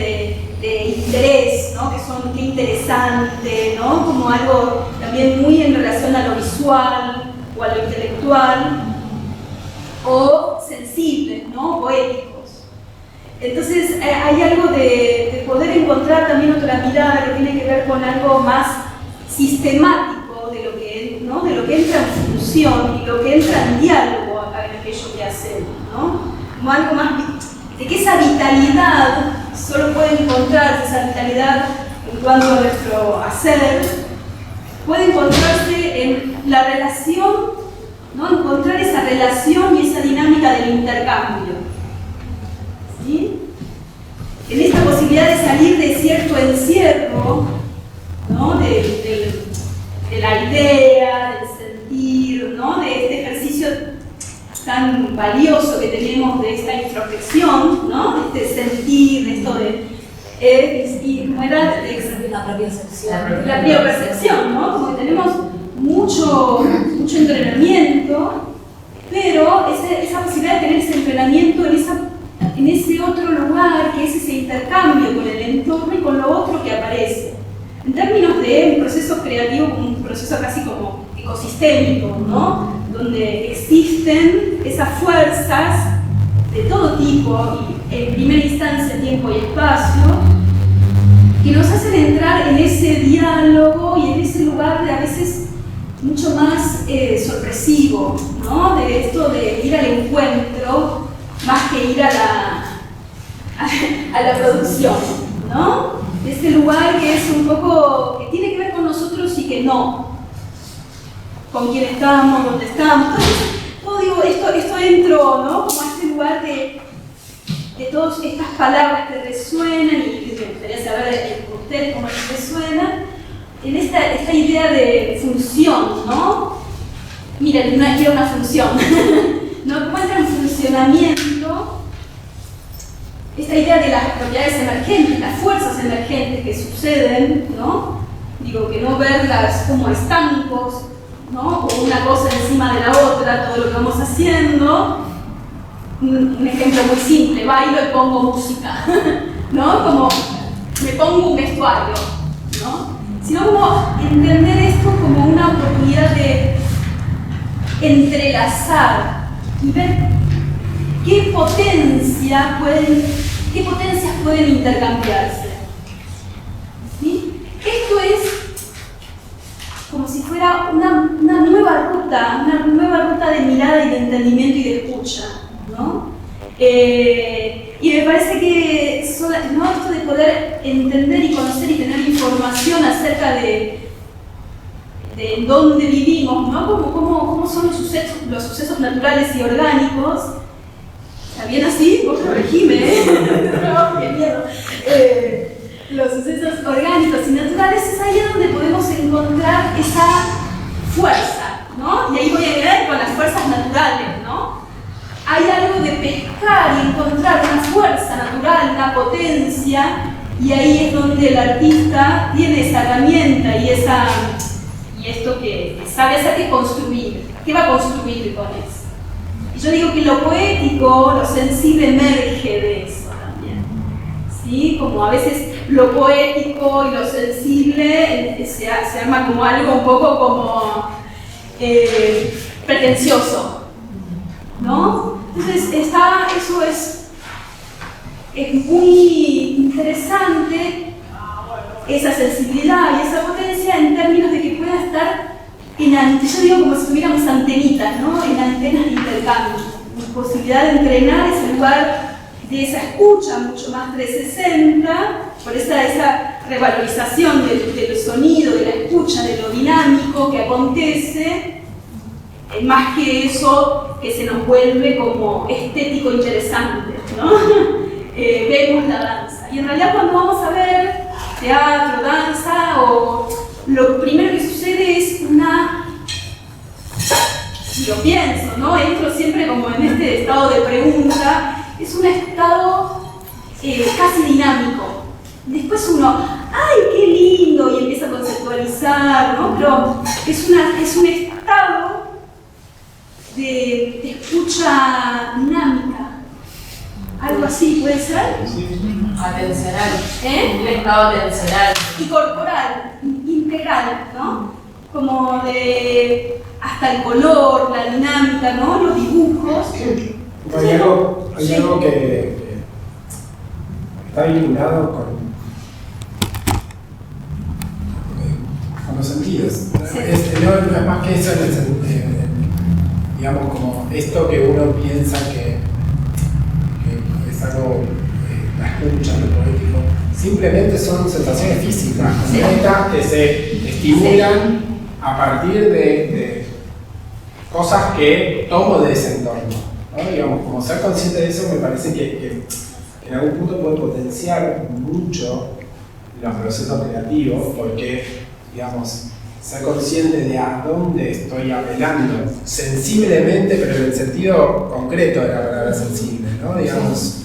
de interés, ¿no? Que son qué interesante, ¿no? Como algo también muy en relación a lo visual o a lo intelectual, o sensibles, ¿no? Poéticos. Entonces hay algo de poder encontrar también otra mirada que tiene que ver con algo más sistemático de lo que, ¿no? De lo que entra en función y lo que entra en diálogo acá en aquello que hacemos, ¿no? Como algo más de que esa vitalidad solo puede encontrarse, esa vitalidad en cuanto a nuestro hacer, puede encontrarse en la relación, ¿no? Encontrar esa relación y esa dinámica del intercambio, ¿sí? En esta posibilidad de salir de cierto encierro, ¿no? de la idea, del sentir, ¿no? De este ejercicio tan valioso que tenemos de esta introspección, ¿no? De este sentir, de esto de ¿cómo era? La propia percepción. La biopercepción, ¿no? Como que tenemos mucho entrenamiento, pero esa posibilidad de tener ese entrenamiento en ese otro lugar, que es ese intercambio con el entorno y con lo otro que aparece. En términos de un proceso creativo, un proceso casi como ecosistémico, ¿no? Donde existen esas fuerzas de todo tipo, y en primera instancia tiempo y espacio, que nos hacen entrar en ese diálogo y en ese lugar de a veces mucho más sorpresivo, ¿no? De esto de ir al encuentro más que ir a la producción, ¿no? De este lugar que es un poco, que tiene que ver con nosotros y que no, con quién estamos, dónde estamos, todo digo, esto entro, ¿no? Como a este lugar de todas estas palabras que resuenan y que me gustaría saber con ustedes cómo les resuenan, en esta idea de función, ¿no? Miren, no quiero una función, ¿no? ¿Cómo entra en funcionamiento esta idea de las propiedades emergentes, las fuerzas emergentes que suceden, ¿no? Digo, que no verlas como estancos, ¿no? O una cosa encima de la otra, todo lo que vamos haciendo. Un ejemplo muy simple, bailo y pongo música, ¿no? Como me pongo un vestuario, ¿no? Sino como entender esto como una oportunidad de entrelazar y ver qué potencias pueden intercambiarse. ¿Sí? Esto es como si fuera una nueva ruta de mirada y de entendimiento y de escucha, ¿no? Y me parece que ¿no? Esto de poder entender y conocer y tener información acerca de dónde vivimos, ¿no? Cómo son los sucesos naturales y orgánicos. ¿Está bien así? Vos corregime, no, qué miedo. Los sucesos orgánicos y naturales es ahí donde podemos encontrar esa fuerza, ¿no? Y ahí voy a quedar con las fuerzas naturales, ¿no? Hay algo de pescar y encontrar una fuerza natural, una potencia, y ahí es donde el artista tiene esa herramienta y esto que sabe hacer, que construir. ¿Qué va a construir con eso? Y yo digo que lo poético, lo sensible emerge de eso también, ¿sí? Como a veces lo poético y lo sensible se arma como algo un poco como pretencioso, ¿no? Entonces eso es muy interesante, esa sensibilidad y esa potencia en términos de que pueda estar yo digo como si tuviéramos antenitas, ¿no? En antenas de intercambio, posibilidad de entrenar ese lugar de esa escucha mucho más 360, por esa revalorización del sonido, de la escucha, de lo dinámico que acontece, más que eso que se nos vuelve como estético interesante, ¿no? Vemos la danza. Y en realidad cuando vamos a ver teatro, danza, lo primero que sucede es lo pienso, ¿no? Entro siempre como en este estado de pregunta, es un estado casi dinámico, de después uno, ¡ay, qué lindo! Y empieza a conceptualizar, ¿no? Pero es un estado de escucha dinámica. Algo así, ¿puede ser? Atencional. ¿Eh? Un estado atencional. Y corporal, integral, ¿no? Como de hasta el color, la dinámica, ¿no? Los dibujos. Hay algo que está vinculado con los sentidos. Sí. No es más que eso, digamos, como esto que uno piensa que es algo, la escucha, lo poético, simplemente son sensaciones físicas, concretas, que se estimulan a partir de cosas que tomo de ese entorno, ¿no? Digamos, como ser consciente de eso me parece que en algún punto puede potenciar mucho los procesos creativos, porque, digamos, ser consciente de a dónde estoy apelando sensiblemente, pero en el sentido concreto de la palabra sensible, ¿no? Digamos,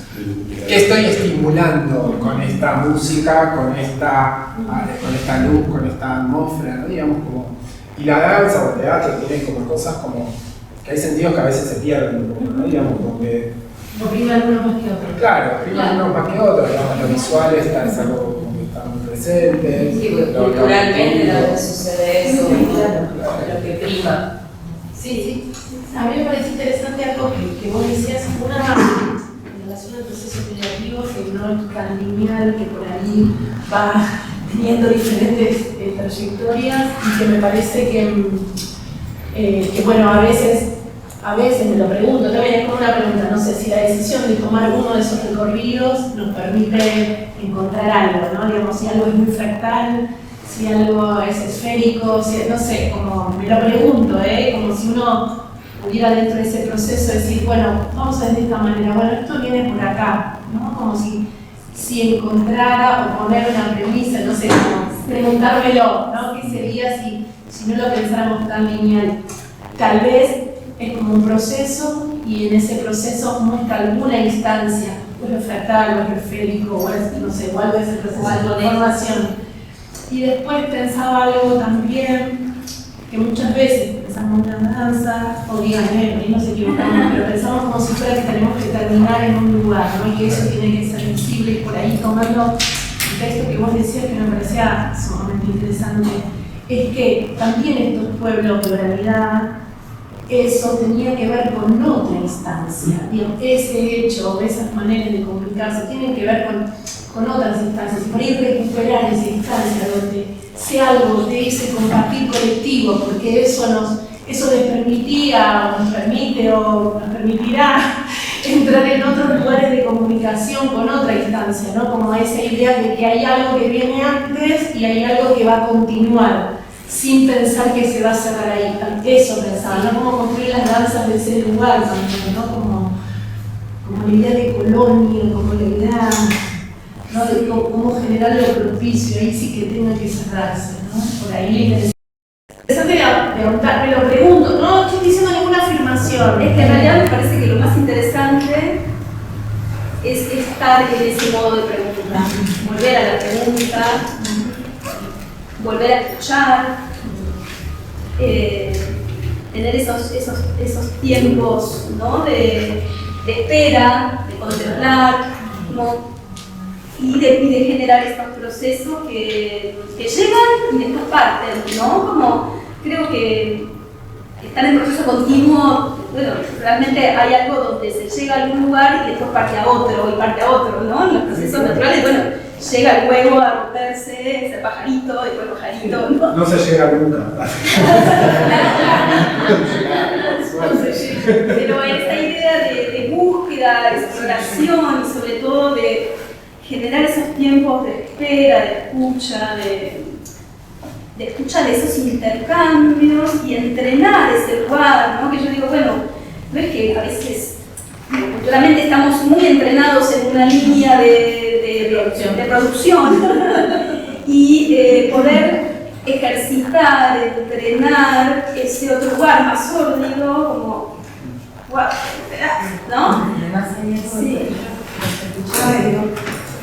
¿qué estoy estimulando con esta música, con esta luz, con esta atmósfera, ¿no? Digamos, como, y la danza o el teatro tiene como cosas como que hay sentidos que a veces se pierden, ¿no? Digamos, como que Oprime algunos más que otros. claro, unos más que otros, digamos, lo visual es algo como que está muy presente. Sí, culturalmente también sucede eso, lo que prima. Sí. A mí me parece interesante algo que vos decías, una en relación al proceso creativo que no es tan lineal, que por ahí va teniendo diferentes trayectorias y que me parece que bueno, a veces me lo pregunto, también es como una pregunta, no sé si la decisión de tomar uno de esos recorridos nos permite encontrar algo, ¿no? Digamos, si algo es muy fractal, si algo es esférico, si, no sé, como me lo pregunto, como si uno pudiera dentro de ese proceso decir, bueno, vamos a ver de esta manera, bueno, esto viene por acá, ¿no? Como si encontrara o poner una premisa, no sé, como preguntármelo, ¿no? ¿Qué sería si no lo pensáramos tan lineal? Tal vez es como un proceso y en ese proceso muestra alguna instancia, o es fractal, o es esférico, o es, no sé, o algo de ese proceso de formación. Y después pensaba algo también, que muchas veces pensamos en la danza, o díganme, y no se equivocamos, pero pensamos como si fuera que tenemos que terminar en un lugar, ¿no? Y que eso tiene que ser visible, y por ahí tomando el texto que vos decías, que me parecía sumamente interesante, es que también estos pueblos de oralidad, eso tenía que ver con otra instancia, digamos, ese hecho, esas maneras de comunicarse, tienen que ver con otras instancias, y por ahí recuperar esa instancia donde sea algo de ese compartir colectivo, porque eso les permitía, o nos permite, o nos permitirá entrar en otros lugares de comunicación con otra instancia, ¿no? Como esa idea de que hay algo que viene antes y hay algo que va a continuar, sin pensar que se va a cerrar ahí. Eso pensaba, ¿no? Cómo construir las danzas de ese lugar también, ¿no? Como la idea de colonia, como la idea, ¿no? De cómo generar lo propicio, ahí sí que tenga que cerrarse, ¿no? Por ahí. Interesante de preguntar, me lo pregunto, no estoy diciendo ninguna afirmación. Es que en realidad me parece que lo más interesante es estar en ese modo de pregunta, volver a la pregunta, volver a escuchar, tener esos tiempos, ¿no? de espera, de contemplar, ¿no? y de generar estos procesos que llegan y después parten, ¿no? Como creo que estar en proceso continuo, bueno, realmente hay algo donde se llega a algún lugar y después parte a otro y parte a otro, ¿no? En los procesos naturales, bueno, llega el huevo a romperse, ser pajarito, después pajarito, ¿no? No se llega nunca. Pero esta idea de búsqueda, de exploración y sobre todo de generar esos tiempos de espera, de escucha de esos intercambios y entrenar ese lugar, ¿no? Que yo digo, bueno, no es que a veces culturalmente estamos muy entrenados en una línea de producción y poder ejercitar, entrenar ese otro lugar más sórdido, como, wow, ¿no? Sí.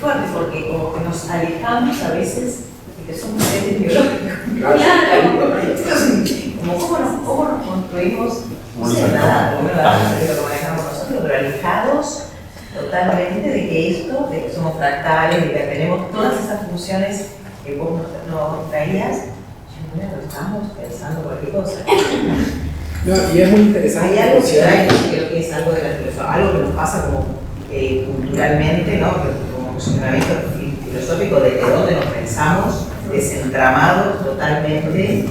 fuerte porque como que nos alejamos a veces de que somos seres biológicos. Como cómo nos construimos, no sé nada, como lo manejamos nosotros, pero alejados totalmente de que esto, de que somos fractales, de que tenemos todas esas funciones que vos nos traías. Bueno, estamos pensando cualquier cosa. No, y es muy interesante. Hay algo que creo que es algo de la filosofía, algo que nos pasa como culturalmente, ¿no? Como funcionamiento filosófico de dónde nos pensamos, desentramados totalmente,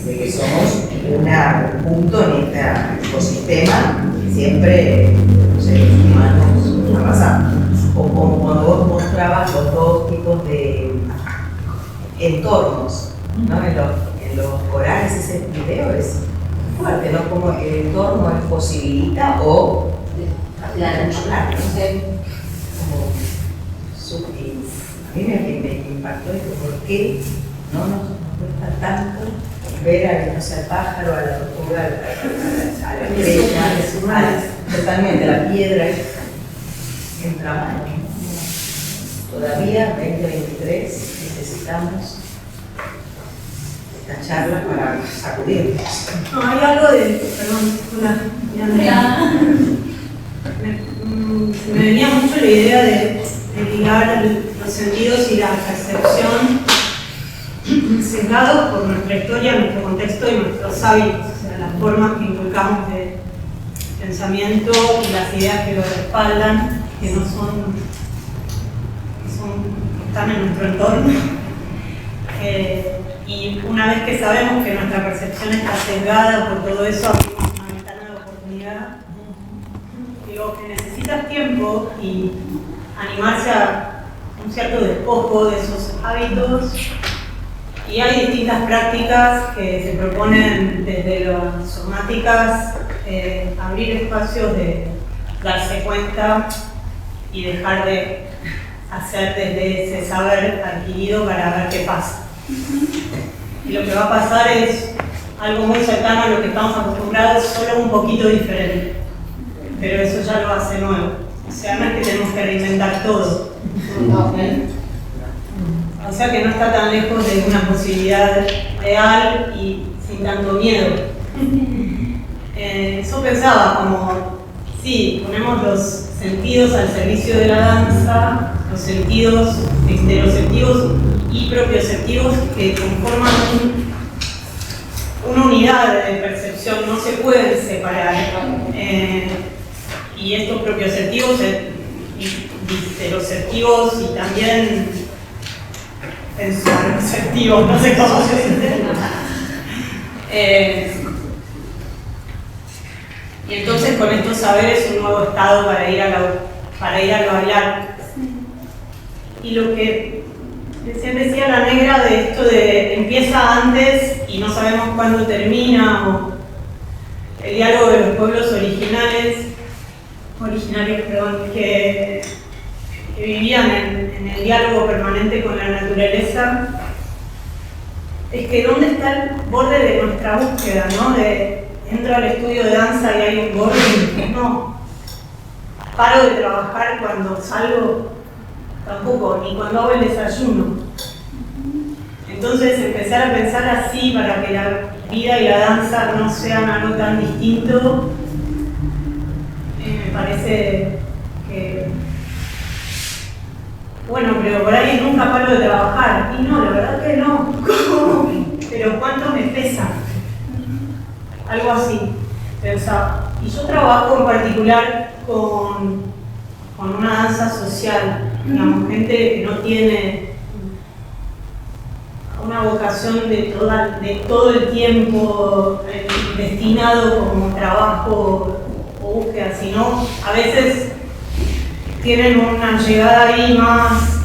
de que somos un punto en este ecosistema que siempre los seres humanos arrasamos. O como cuando vos mostrabas los dos tipos de entornos, ¿no? En los corales ese video es fuerte, ¿no? Como el entorno posibilita o Claro, no sé, como sutil. A mí me impactó esto, ¿por qué no nos cuesta tanto ver al, no sé, al pájaro, a la tortuga, a la estrella, totalmente, a la piedra, entramado, ¿no? Todavía, 2023, necesitamos esta charla para sacudirnos. No, hay algo de. Me venía mucho la idea de ligar los sentidos y la percepción sesgados por nuestra historia, nuestro contexto y nuestros hábitos, o sea, las formas que inculcamos de pensamiento y las ideas que lo respaldan, que no son, que están en nuestro entorno. Y una vez que sabemos que nuestra percepción está sesgada por todo eso, abrimos una ventana de oportunidad. Digo, que necesitas tiempo y animarse a un cierto despojo de esos hábitos. Y hay distintas prácticas que se proponen desde las somáticas, abrir espacios de darse cuenta y dejar de hacer desde ese saber adquirido para ver qué pasa. Y lo que va a pasar es algo muy cercano a lo que estamos acostumbrados, solo un poquito diferente. Pero eso ya lo hace nuevo. O sea, no es que tenemos que reinventar todo. O sea que no está tan lejos de una posibilidad real y sin tanto miedo. Yo pensaba como, sí, ponemos los sentidos al servicio de la danza, los sentidos exteroceptivos y propioceptivos que conforman una unidad de percepción, no se pueden separar. Y estos propioceptivos y exteroceptivos y también sensoreceptivos, no sé cómo se dice. Y entonces con estos saberes un nuevo estado para ir a bailar. Y lo que recién decía la negra de esto de empieza antes y no sabemos cuándo termina, o el diálogo de los pueblos originarios, que vivían en el diálogo permanente con la naturaleza, es que ¿dónde está el borde de nuestra búsqueda, no? Entro al estudio de danza y hay un borde, no. Paro de trabajar cuando salgo, tampoco, ni cuando hago el desayuno. Entonces empezar a pensar así para que la vida y la danza no sean algo tan distinto, me parece que, bueno, pero por ahí nunca paro de trabajar. Y no, la verdad que no. Pero ¿cuánto me pesa? Algo así, pensaba. Y yo trabajo en particular con una danza social, digamos, gente que no tiene una vocación de todo el tiempo destinado como trabajo o búsqueda, sino a veces tienen una llegada ahí más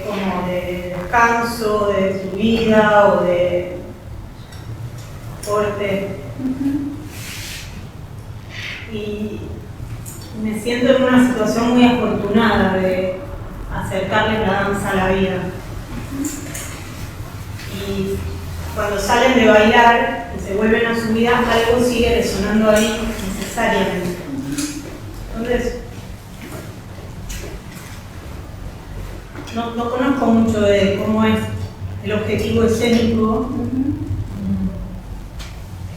como de descanso de su vida o de corte. Y me siento en una situación muy afortunada de acercarle la danza a la vida. Y cuando salen de bailar y se vuelven a su vida, algo sigue resonando ahí necesariamente. Entonces, no conozco mucho de cómo es el objetivo escénico,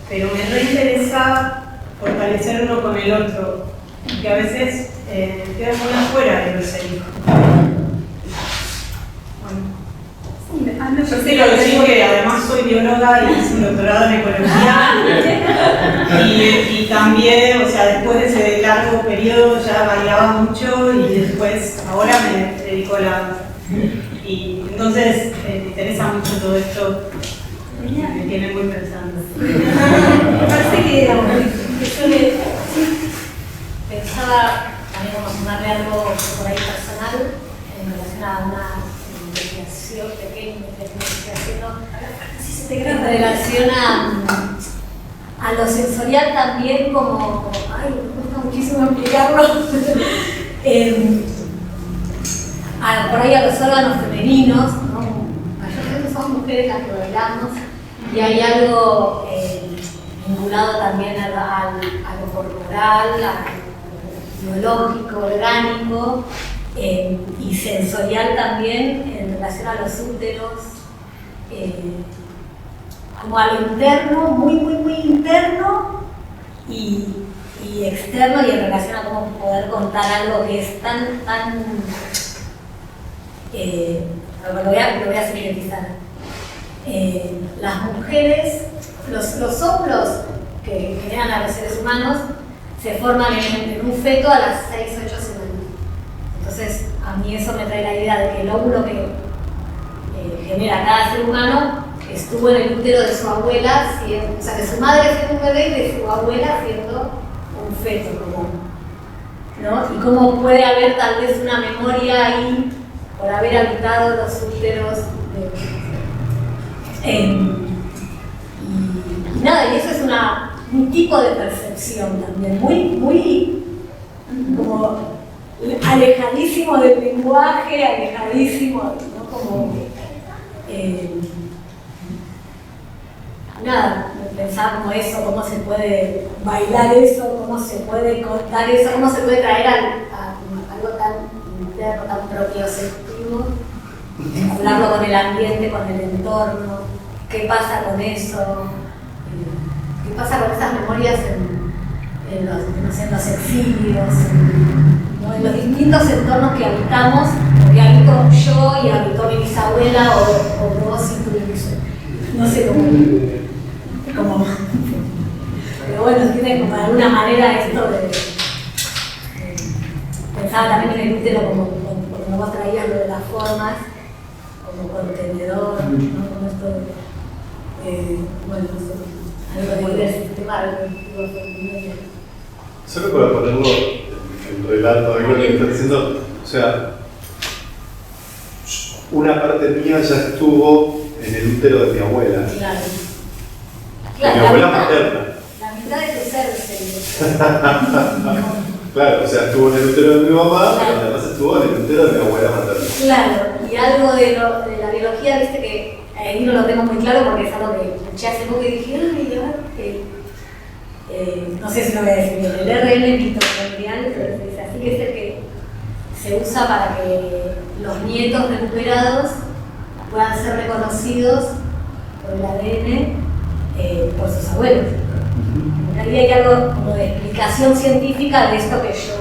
pero me reinteresa fortalecer uno con el otro, que a veces queda muy afuera de lo escénico. Bueno, yo quiero decir que además soy bióloga y hice un doctorado en ecología y también, o sea, después de ese largo periodo ya bailaba mucho y después ahora me dedico a la danza. Y entonces me interesa mucho todo esto, me tiene muy pensando. Me parece que yo pensaba también como sumarle algo por ahí personal en relación a una pequeña investigación en relación a lo sensorial también como ay, me cuesta muchísimo explicarlo. Por ahí a los órganos femeninos, ¿no? Mayormente somos mujeres las que bailamos y hay algo vinculado también a lo corporal, a lo biológico, orgánico y sensorial también en relación a los úteros, como a lo interno, muy interno y externo, y en relación a cómo poder contar algo que es tan lo voy a sintetizar. Las mujeres, los óvulos que generan a los seres humanos se forman en un feto a las 6-8 semanas. Entonces, a mí eso me trae la idea de que el óvulo que genera cada ser humano estuvo en el útero de su abuela, o sea, de su madre siendo un bebé y de su abuela siendo un feto común, ¿no? Y cómo puede haber tal vez una memoria ahí por haber habitado los úteros y nada, y eso es un tipo de percepción también, muy como alejadísimo del lenguaje, alejadísimo, ¿no? Como nada, pensaba como eso, cómo se puede bailar eso, cómo se puede contar eso, cómo se puede traer a algo tan interno, tan propioceptivo, hablarlo con el ambiente, con el entorno, qué pasa con eso, qué pasa con esas memorias en los exilios, ¿no? En los distintos entornos que habitamos, que habito yo y habitó mi bisabuela o vos y tu, no sé cómo pero bueno, tiene como de alguna manera esto de pensaba también en el útero como vos traías lo de las formas, como contenedor, ¿no? Como esto bueno, algo de el sistema reproductivo femenino. Solo para ponerlo en relato, algo que estás diciendo, o sea, una parte mía ya estuvo en el útero de mi abuela. Claro. Mi abuela materna. La mitad de tu ser sería. Claro, o sea, estuvo en el útero de mi mamá, pero además estuvo en el útero de mi abuela materna. Claro, y algo de la biología, viste que ahí no lo tengo muy claro porque es algo que escuché hace poco y dije, no sé si lo voy a decir bien, el RN mitocondrial, así que es el que se usa para que los nietos recuperados puedan ser reconocidos por el ADN por sus abuelos. En realidad hay algo como de explicación científica de esto que yo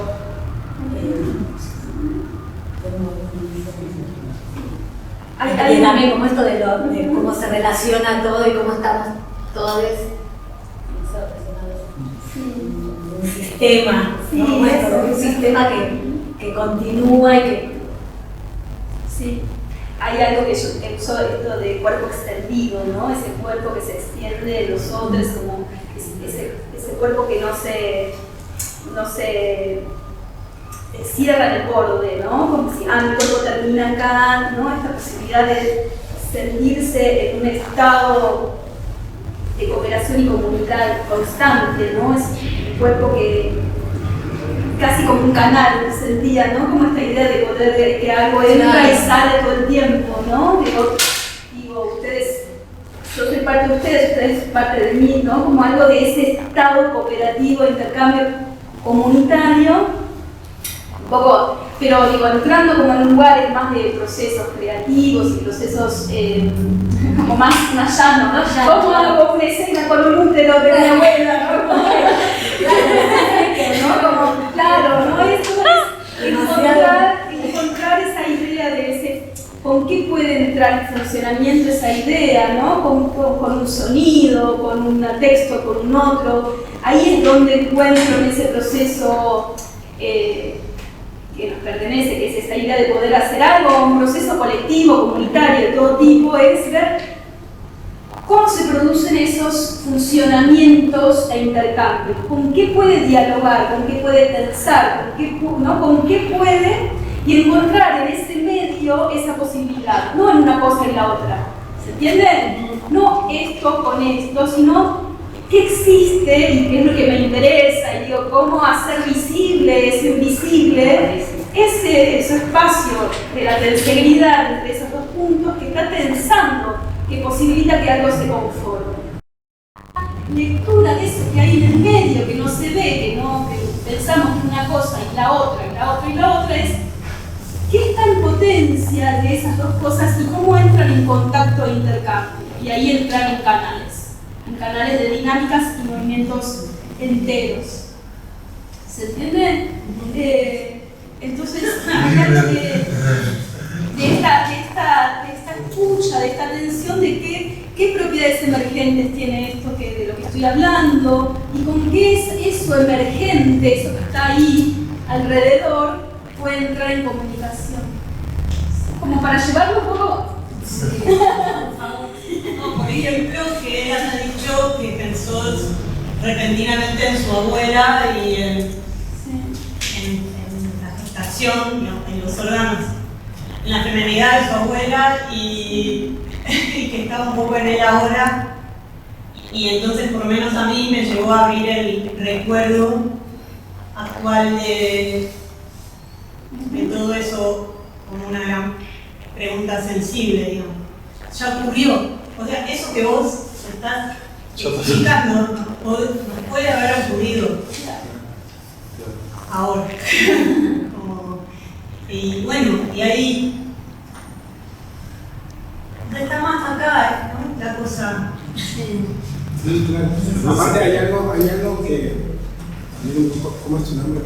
y también como esto de cómo se relaciona todo y cómo estamos todos un sistema, sí, ¿no? Como esto, un sistema que continúa y que sí. Hay algo que yo uso esto de cuerpo extendido, ¿no? Ese cuerpo que se extiende en los otros, como ese cuerpo que no se cierra en el borde, ¿no? Como si mi cuerpo termina acá, ¿no? Esta posibilidad de sentirse en un estado de cooperación y comunidad constante, ¿no? Es un cuerpo que casi como un canal, sentía, ¿no? Como esta idea de poder que algo entra y sale todo el tiempo, ¿no? Digo, ustedes, yo soy parte de ustedes son parte de mí, ¿no? Como algo de ese estado cooperativo, intercambio comunitario, un poco pero digo, entrando como en lugares más de procesos creativos y procesos como más llanos, ¿no? ¿Cómo hago una escena con un útero de una abuela? ¿No? Como, claro, ¿no? Esto es encontrar esa idea de ese, con qué puede entrar en funcionamiento esa idea, ¿no? Con un sonido, con un texto, con un otro. Ahí es donde encuentro en ese proceso que nos pertenece, que es esta idea de poder hacer algo, un proceso colectivo, comunitario, de todo tipo, es ver cómo se producen esos funcionamientos e intercambios, con qué puede dialogar, con qué puede tensar, con qué puede, y encontrar en ese medio esa posibilidad, no en una cosa y la otra. ¿Se entiende? No esto con esto, sino qué existe y qué es lo que me interesa, y digo, cómo hacer visible ese invisible, ese espacio de la tenseguridad entre esos dos puntos que está tensando, que posibilita que algo se conforme. Lectura de eso que hay en el medio, que no se ve, que pensamos que una cosa y la otra, y la otra, y la otra, es qué está en potencia de esas dos cosas y cómo entran en contacto e intercambio. Y ahí entran en canales de dinámicas y movimientos enteros. ¿Se entiende? Entonces, hablar de esta escucha, de esta atención de qué propiedades emergentes tiene esto de lo que estoy hablando, y con qué es eso emergente, eso que está ahí alrededor, puede entrar en comunicación. Como para llevarlo un poco. Sí. No, por ejemplo, que ella ha dicho que pensó repentinamente en su abuela y en la gestación, en los órganos, en la feminidad de su abuela y que estaba un poco en él ahora. Y entonces, por lo menos a mí, me llevó a abrir el recuerdo actual de todo eso como una gran pregunta sensible, digamos. Ya ocurrió. O sea, eso que vos estás explicando nos puede haber ocurrido ahora. Y bueno, y ahí está más acá, ¿no? La cosa. Aparte hay algo que... ¿Cómo es tu nombre?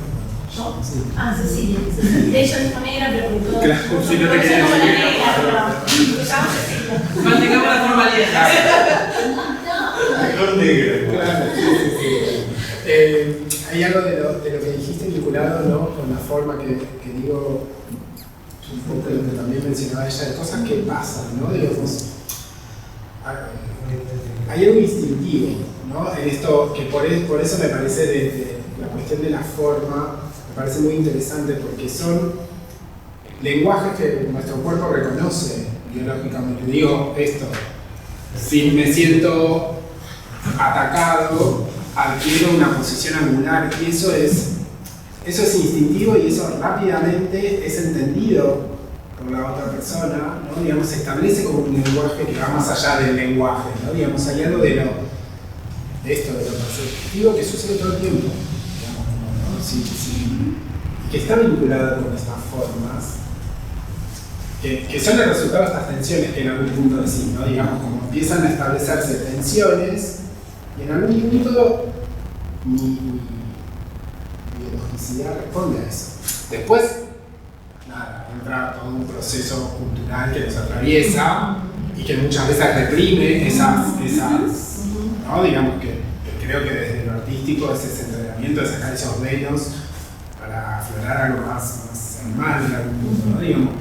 Sí. Ah, Cecilia. De ella es negra, pero con todo. Claro, si no te querías mantengamos la formalidad. Color negro. Claro, hay algo de lo que dijiste vinculado, ¿no? Con la forma que digo, un poco lo que también mencionaba ella, de cosas que pasan, ¿no? Digamos, hay algo instintivo, ¿no? En esto, que por eso me parece de la cuestión de la forma, me parece muy interesante porque son lenguajes que nuestro cuerpo reconoce biológicamente. Digo esto, si me siento atacado, adquiero una posición angular y eso es instintivo y eso rápidamente es entendido por la otra persona, ¿no? Digamos, se establece como un lenguaje que va más allá del lenguaje, ¿no? Digamos, hay algo de esto, de lo perceptivo que sucede todo el tiempo, digamos, ¿no? Sí, que está vinculado con estas formas, que son el resultado de estas tensiones que en algún punto decís, ¿no? Digamos, como empiezan a establecerse tensiones y en algún punto mi biologicidad responde a eso. Después, nada, entra todo un proceso cultural que nos atraviesa y que muchas veces reprime esas ¿no? Digamos que creo que desde lo artístico es ese entrenamiento de sacar esos velos para aflorar algo más animal en algún punto, ¿no? Digamos,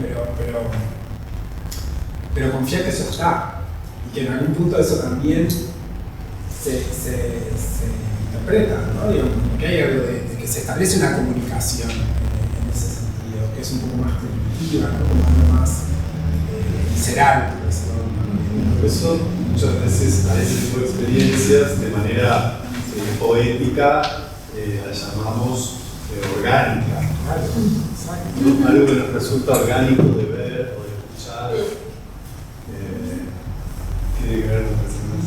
pero confiar que eso está y que en algún punto eso también se interpreta, ¿no? Digamos, que hay algo de que se establece una comunicación en ese sentido, que es un poco más primitiva, ¿no? Como algo más visceral, por decirlo de alguna manera. Por eso muchas veces a ese tipo de experiencias de manera poética la llamamos orgánica. Claro, ¿No? Algo que nos resulta orgánico de ver o de escuchar. Tiene que ver con personas.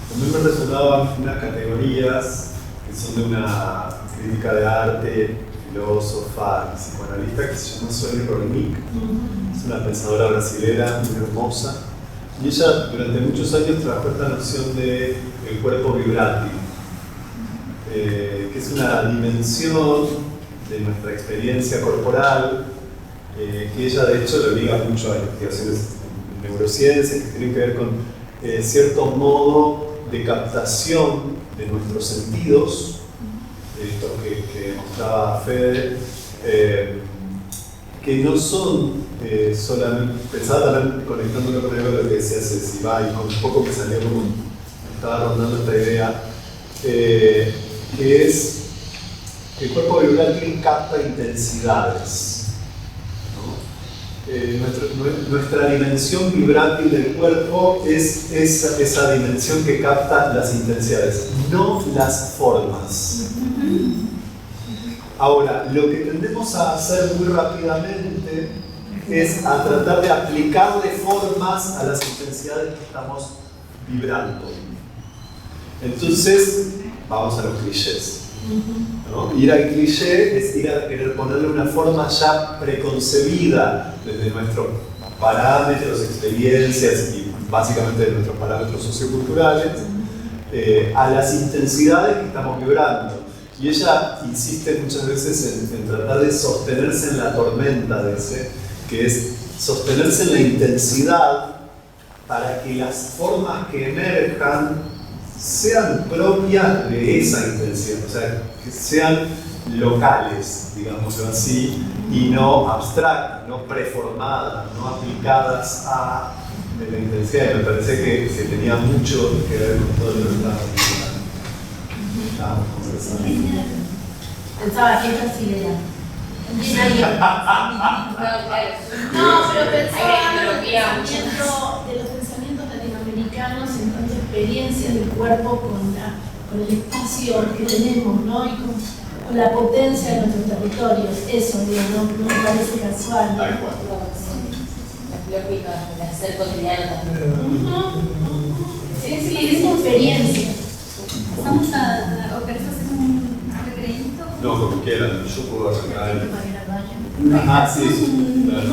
También me resonaban unas categorías que son de una crítica de arte filósofa y psicoanalista que se llama Sônia Rolnik. Es una pensadora brasilera muy hermosa. Y ella durante muchos años trabajó esta noción de el cuerpo vibrátil, que es una dimensión de nuestra experiencia corporal, que ella de hecho lo liga mucho a investigaciones en neurociencias que tienen que ver con cierto modo de captación de nuestros sentidos, esto que mostraba Fede, que no son solamente, pensaba también conectándolo con algo de lo que decía Ceci, y con un poco que salió como estaba rondando esta idea, que es que el cuerpo vibrátil capta intensidades, ¿no? Nuestra dimensión vibrátil del cuerpo es esa dimensión que capta las intensidades, no las formas. Ahora, lo que tendemos a hacer muy rápidamente es a tratar de aplicarle formas a las intensidades que estamos vibrando. Entonces, vamos a los clichés, ¿no? Ir al cliché es ir a querer ponerle una forma ya preconcebida desde nuestros parámetros, experiencias y básicamente de nuestros parámetros socioculturales a las intensidades que estamos vibrando. Y ella insiste muchas veces en tratar de sostenerse en la tormenta de ese, que es sostenerse en la intensidad para que las formas que emerjan sean propias de esa intensidad, o sea, que sean locales, digámoslo así, y no abstractas, no preformadas, no aplicadas a la intensidad. Y me parece que tenía mucho que ver con todo lo que estábamos conversando. Pensaba que es brasileña. No, pero pensaba de los pensamientos latinoamericanos en cuanto a experiencia del cuerpo con el espacio que tenemos, ¿no? Y con la potencia de nuestros territorios. Eso, digo, no me parece casual. Tal cual. La lógica de hacer cotidiano también. Sí, es una experiencia. Vamos a ¿querés hacer un recreíto? No, como quieran, yo puedo arrancar. Para ir al baño. Ah, sí. Claro.